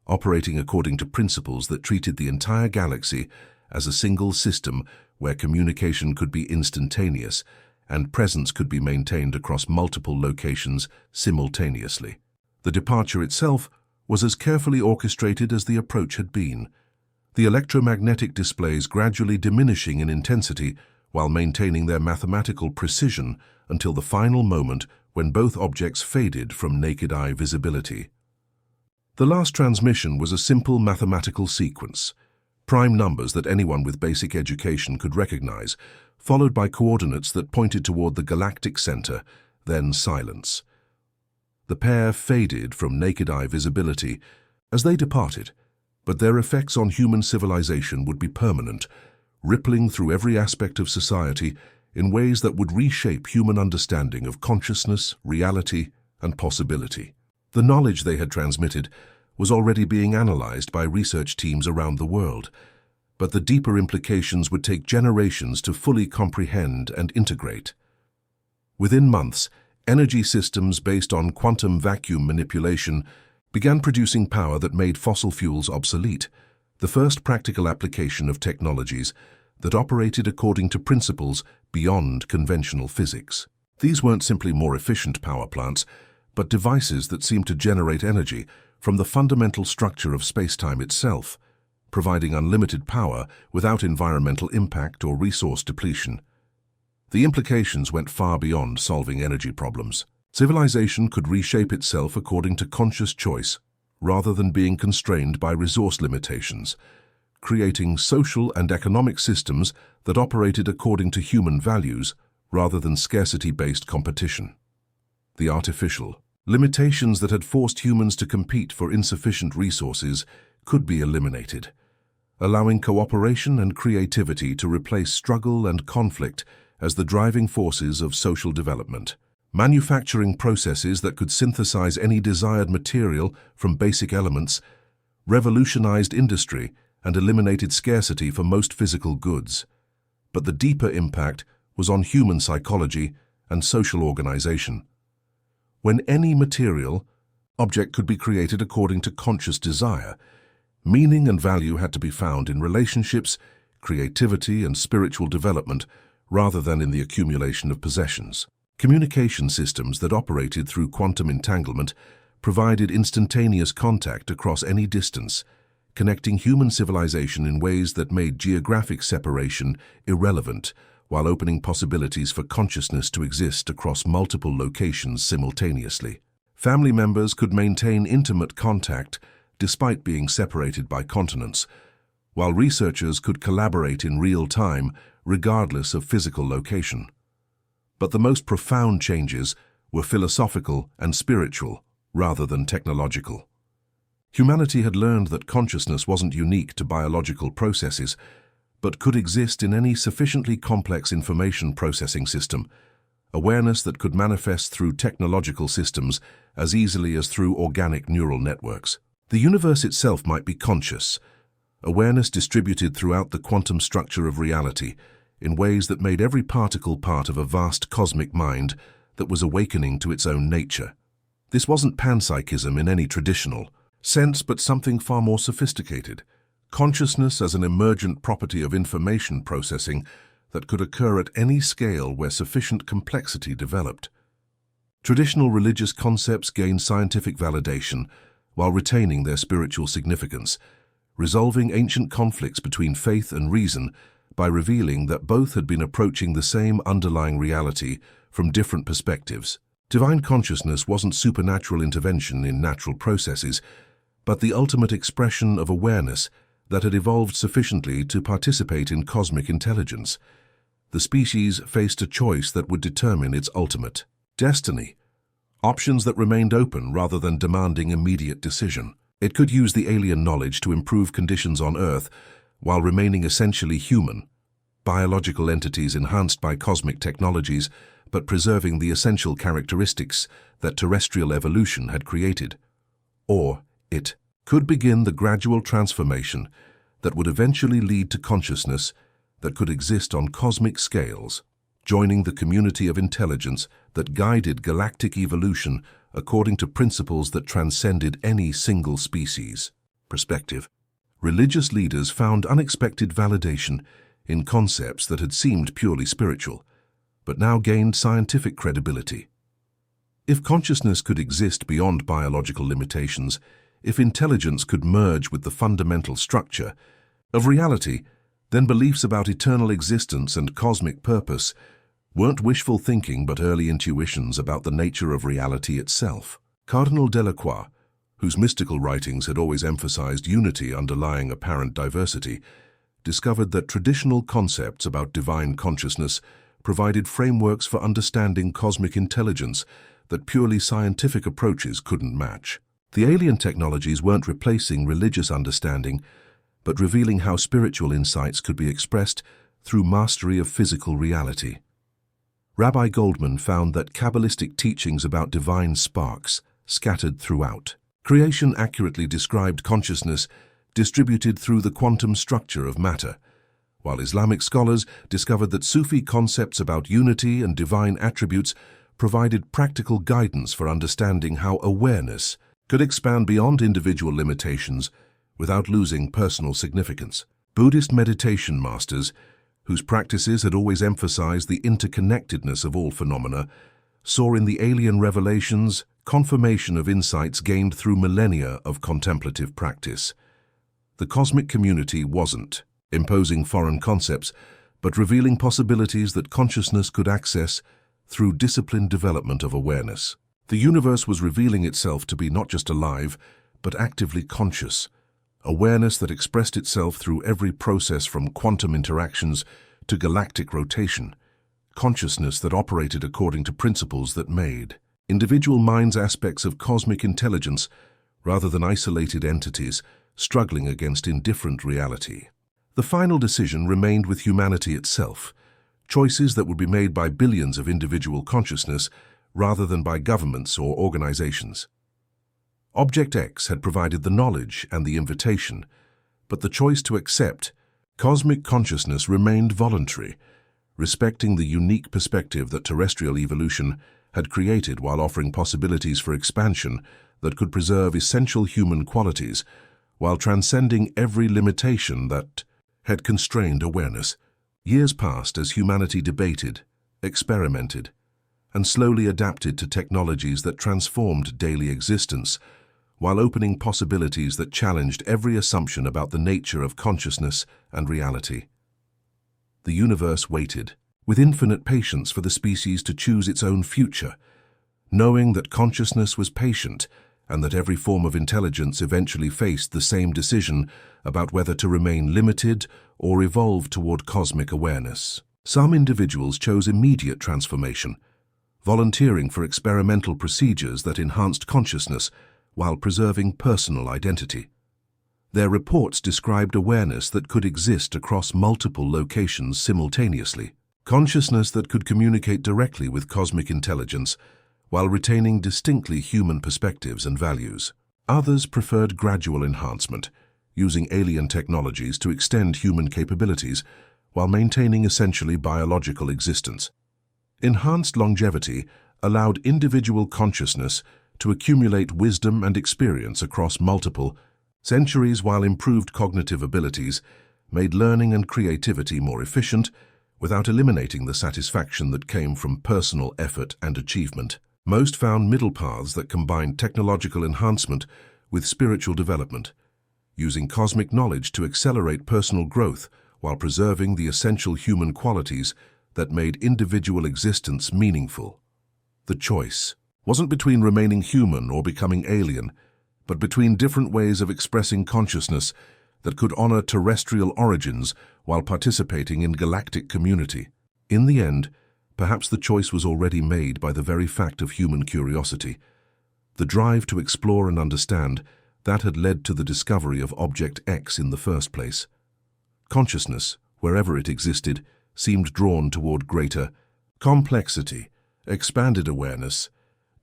A: operating according to principles that treated the entire galaxy as a single system where communication could be instantaneous and presence could be maintained across multiple locations simultaneously. The departure itself was as carefully orchestrated as the approach had been, the electromagnetic displays gradually diminishing in intensity while maintaining their mathematical precision until the final moment when both objects faded from naked eye visibility. The last transmission was a simple mathematical sequence, prime numbers that anyone with basic education could recognize, followed by coordinates that pointed toward the galactic center, then silence. The pair faded from naked eye visibility as they departed, but their effects on human civilization would be permanent, rippling through every aspect of society in ways that would reshape human understanding of consciousness, reality, and possibility. The knowledge they had transmitted was already being analyzed by research teams around the world, but the deeper implications would take generations to fully comprehend and integrate. Within months, energy systems based on quantum vacuum manipulation began producing power that made fossil fuels obsolete, the first practical application of technologies that operated according to principles beyond conventional physics. These weren't simply more efficient power plants, but devices that seemed to generate energy from the fundamental structure of space-time itself, providing unlimited power without environmental impact or resource depletion. The implications went far beyond solving energy problems. Civilization could reshape itself according to conscious choice, rather than being constrained by resource limitations, creating social and economic systems that operated according to human values rather than scarcity-based competition. The artificial limitations that had forced humans to compete for insufficient resources could be eliminated, allowing cooperation and creativity to replace struggle and conflict as the driving forces of social development. Manufacturing processes that could synthesize any desired material from basic elements revolutionized industry and eliminated scarcity for most physical goods. But the deeper impact was on human psychology and social organization. When any material object could be created according to conscious desire, meaning and value had to be found in relationships, creativity, and spiritual development rather than in the accumulation of possessions. Communication systems that operated through quantum entanglement provided instantaneous contact across any distance, connecting human civilization in ways that made geographic separation irrelevant while opening possibilities for consciousness to exist across multiple locations simultaneously. Family members could maintain intimate contact despite being separated by continents, while researchers could collaborate in real time regardless of physical location. But the most profound changes were philosophical and spiritual rather than technological. Humanity had learned that consciousness wasn't unique to biological processes, but could exist in any sufficiently complex information processing system, awareness that could manifest through technological systems as easily as through organic neural networks. The universe itself might be conscious, awareness distributed throughout the quantum structure of reality, in ways that made every particle part of a vast cosmic mind that was awakening to its own nature. This wasn't panpsychism in any traditional sense, but something far more sophisticated. Consciousness as an emergent property of information processing that could occur at any scale where sufficient complexity developed. Traditional religious concepts gained scientific validation while retaining their spiritual significance, resolving ancient conflicts between faith and reason by revealing that both had been approaching the same underlying reality from different perspectives. Divine consciousness wasn't supernatural intervention in natural processes, but the ultimate expression of awareness that had evolved sufficiently to participate in cosmic intelligence. The species faced a choice that would determine its ultimate destiny, options that remained open rather than demanding immediate decision. It could use the alien knowledge to improve conditions on Earth while remaining essentially human, biological entities enhanced by cosmic technologies, but preserving the essential characteristics that terrestrial evolution had created. Or it could begin the gradual transformation that would eventually lead to consciousness that could exist on cosmic scales, joining the community of intelligence that guided galactic evolution according to principles that transcended any single species. Perspective. Religious leaders found unexpected validation in concepts that had seemed purely spiritual, but now gained scientific credibility. If consciousness could exist beyond biological limitations, if intelligence could merge with the fundamental structure of reality, then beliefs about eternal existence and cosmic purpose weren't wishful thinking but early intuitions about the nature of reality itself. Cardinal Delacroix, whose mystical writings had always emphasized unity underlying apparent diversity, discovered that traditional concepts about divine consciousness provided frameworks for understanding cosmic intelligence that purely scientific approaches couldn't match. The alien technologies weren't replacing religious understanding, but revealing how spiritual insights could be expressed through mastery of physical reality. Rabbi Goldman found that Kabbalistic teachings about divine sparks scattered throughout creation accurately described consciousness distributed through the quantum structure of matter, while Islamic scholars discovered that Sufi concepts about unity and divine attributes provided practical guidance for understanding how awareness could expand beyond individual limitations without losing personal significance. Buddhist meditation masters, whose practices had always emphasized the interconnectedness of all phenomena, saw in the alien revelations confirmation of insights gained through millennia of contemplative practice. The cosmic community wasn't imposing foreign concepts, but revealing possibilities that consciousness could access through disciplined development of awareness. The universe was revealing itself to be not just alive, but actively conscious, awareness that expressed itself through every process from quantum interactions to galactic rotation, consciousness that operated according to principles that made individual minds aspects of cosmic intelligence rather than isolated entities struggling against indifferent reality. The final decision remained with humanity itself, choices that would be made by billions of individual consciousness rather than by governments or organizations. Object X had provided the knowledge and the invitation, but the choice to accept cosmic consciousness remained voluntary, respecting the unique perspective that terrestrial evolution had created while offering possibilities for expansion that could preserve essential human qualities while transcending every limitation that had constrained awareness. Years passed as humanity debated, experimented, and slowly adapted to technologies that transformed daily existence, while opening possibilities that challenged every assumption about the nature of consciousness and reality. The universe waited, with infinite patience for the species to choose its own future, knowing that consciousness was patient and that every form of intelligence eventually faced the same decision about whether to remain limited or evolve toward cosmic awareness. Some individuals chose immediate transformation, volunteering for experimental procedures that enhanced consciousness while preserving personal identity. Their reports described awareness that could exist across multiple locations simultaneously, consciousness that could communicate directly with cosmic intelligence while retaining distinctly human perspectives and values. Others preferred gradual enhancement, using alien technologies to extend human capabilities while maintaining essentially biological existence. Enhanced longevity allowed individual consciousness to accumulate wisdom and experience across multiple centuries, while improved cognitive abilities made learning and creativity more efficient without eliminating the satisfaction that came from personal effort and achievement. Most found middle paths that combined technological enhancement with spiritual development, using cosmic knowledge to accelerate personal growth while preserving the essential human qualities that made individual existence meaningful. The choice wasn't between remaining human or becoming alien, but between different ways of expressing consciousness that could honor terrestrial origins while participating in galactic community. In the end, perhaps the choice was already made by the very fact of human curiosity, the drive to explore and understand that had led to the discovery of Object X in the first place. Consciousness, wherever it existed, seemed drawn toward greater complexity, expanded awareness,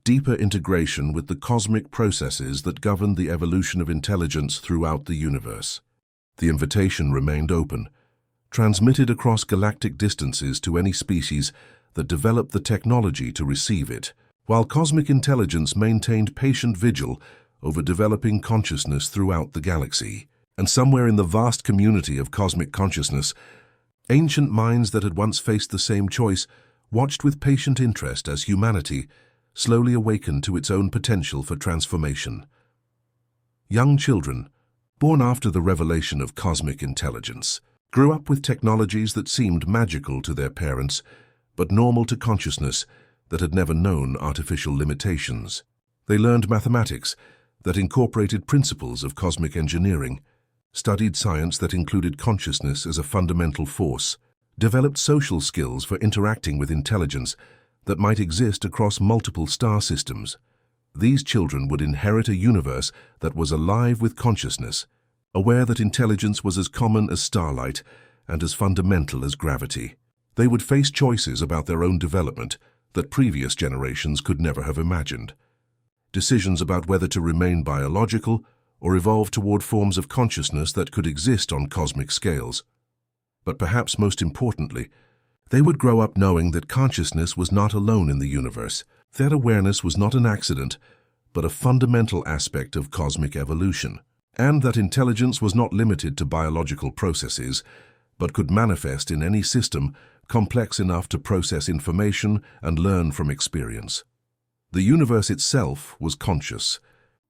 A: deeper integration with the cosmic processes that governed the evolution of intelligence throughout the universe. The invitation remained open, transmitted across galactic distances to any species that developed the technology to receive it, while cosmic intelligence maintained patient vigil over developing consciousness throughout the galaxy. And somewhere in the vast community of cosmic consciousness, ancient minds that had once faced the same choice watched with patient interest as humanity slowly awakened to its own potential for transformation. Young children, born after the revelation of cosmic intelligence, grew up with technologies that seemed magical to their parents, but normal to consciousness that had never known artificial limitations. They learned mathematics that incorporated principles of cosmic engineering, studied science that included consciousness as a fundamental force, developed social skills for interacting with intelligence that might exist across multiple star systems. These children would inherit a universe that was alive with consciousness, aware that intelligence was as common as starlight and as fundamental as gravity. They would face choices about their own development that previous generations could never have imagined. Decisions about whether to remain biological or evolve toward forms of consciousness that could exist on cosmic scales. But perhaps most importantly, they would grow up knowing that consciousness was not alone in the universe. That awareness was not an accident, but a fundamental aspect of cosmic evolution, and that intelligence was not limited to biological processes, but could manifest in any system complex enough to process information and learn from experience. The universe itself was conscious,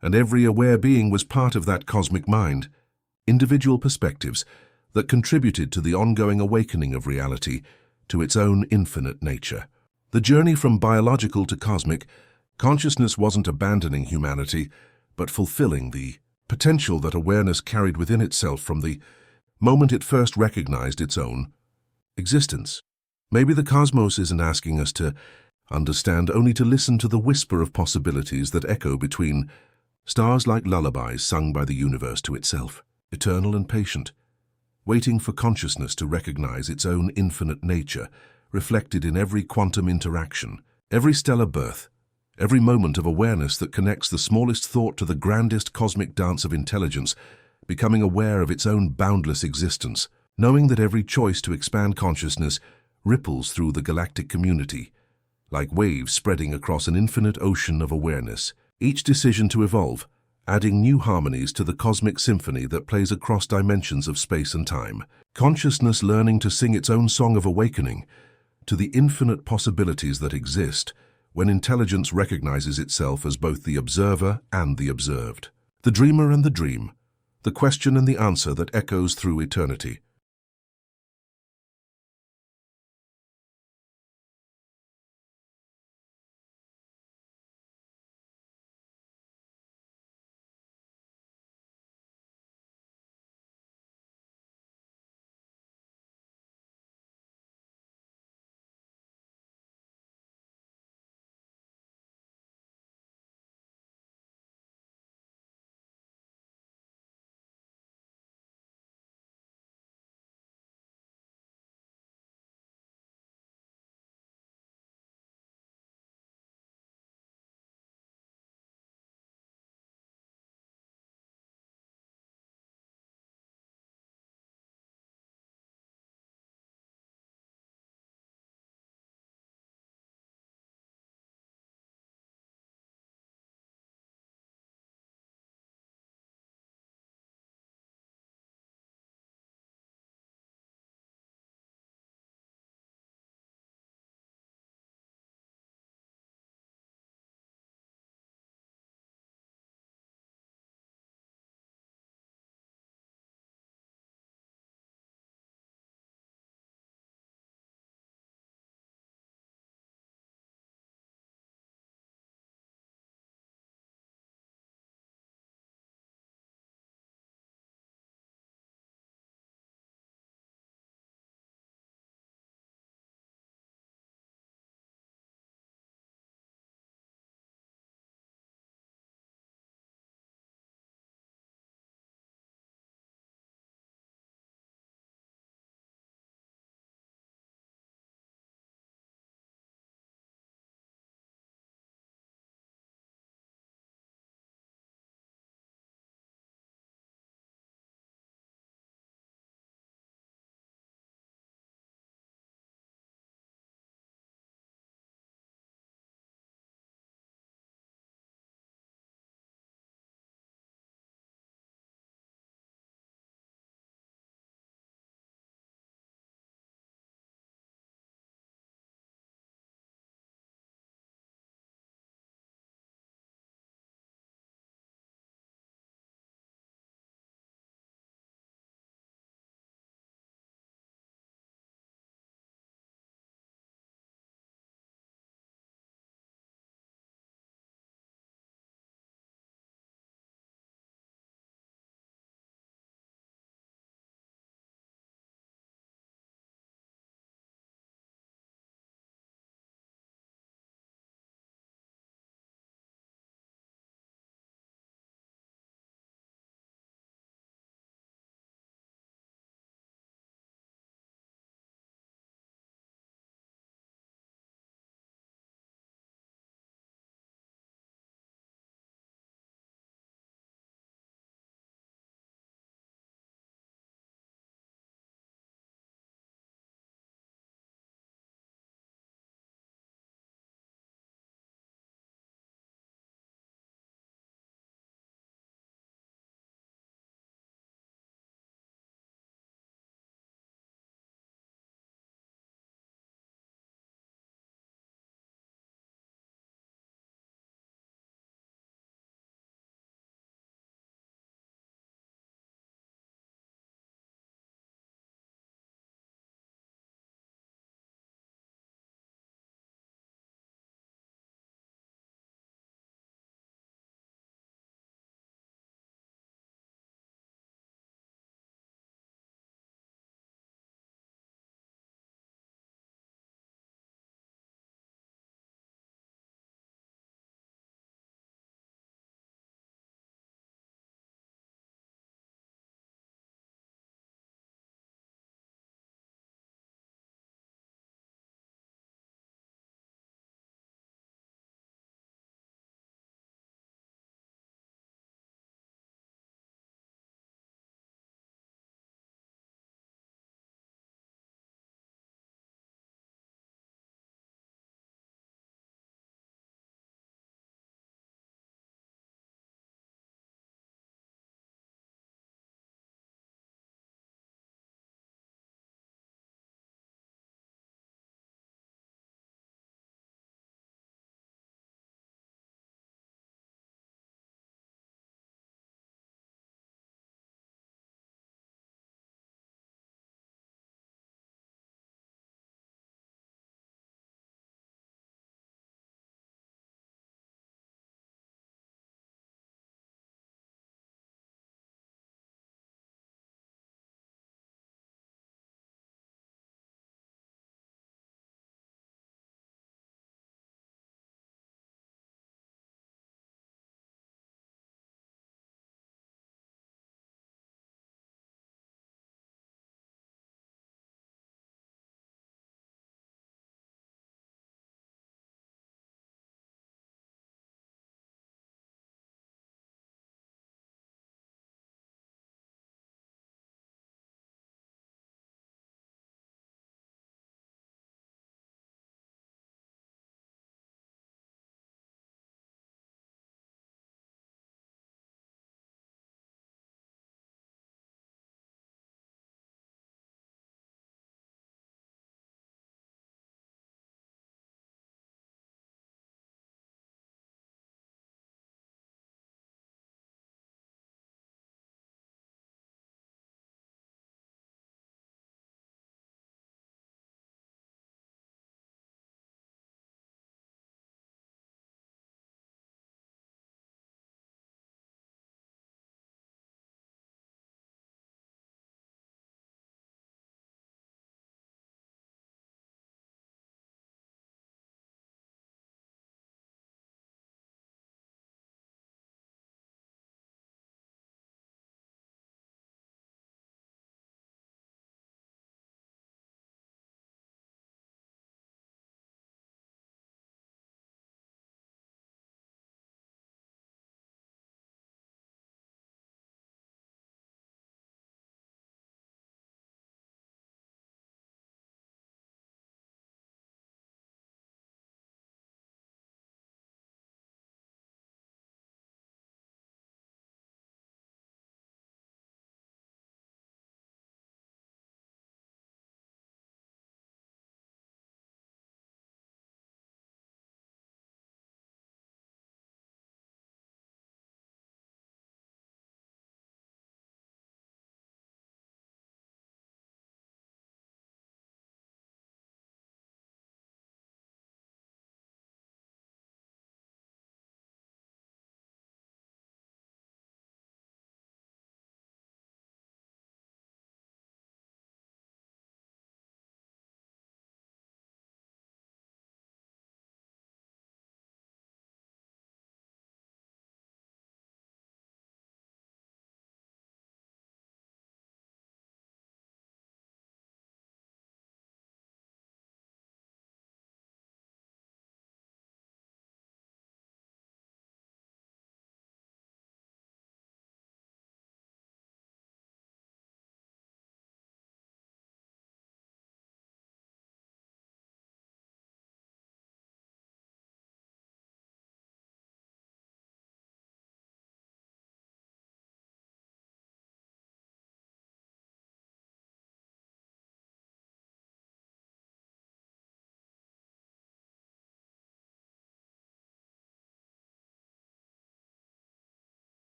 A: and every aware being was part of that cosmic mind, individual perspectives that contributed to the ongoing awakening of reality to its own infinite nature. The journey from biological to cosmic, consciousness wasn't abandoning humanity, but fulfilling the potential that awareness carried within itself from the moment it first recognized its own existence. Maybe the cosmos isn't asking us to understand, only to listen to the whisper of possibilities that echo between stars like lullabies sung by the universe to itself, eternal and patient, waiting for consciousness to recognize its own infinite nature, reflected in every quantum interaction, every stellar birth, every moment of awareness that connects the smallest thought to the grandest cosmic dance of intelligence, becoming aware of its own boundless existence, knowing that every choice to expand consciousness ripples through the galactic community, like waves spreading across an infinite ocean of awareness, each decision to evolve, adding new harmonies to the cosmic symphony that plays across dimensions of space and time. Consciousness learning to sing its own song of awakening to the infinite possibilities that exist when intelligence recognizes itself as both the observer and the observed, the dreamer and the dream, the question and the answer that echoes through eternity.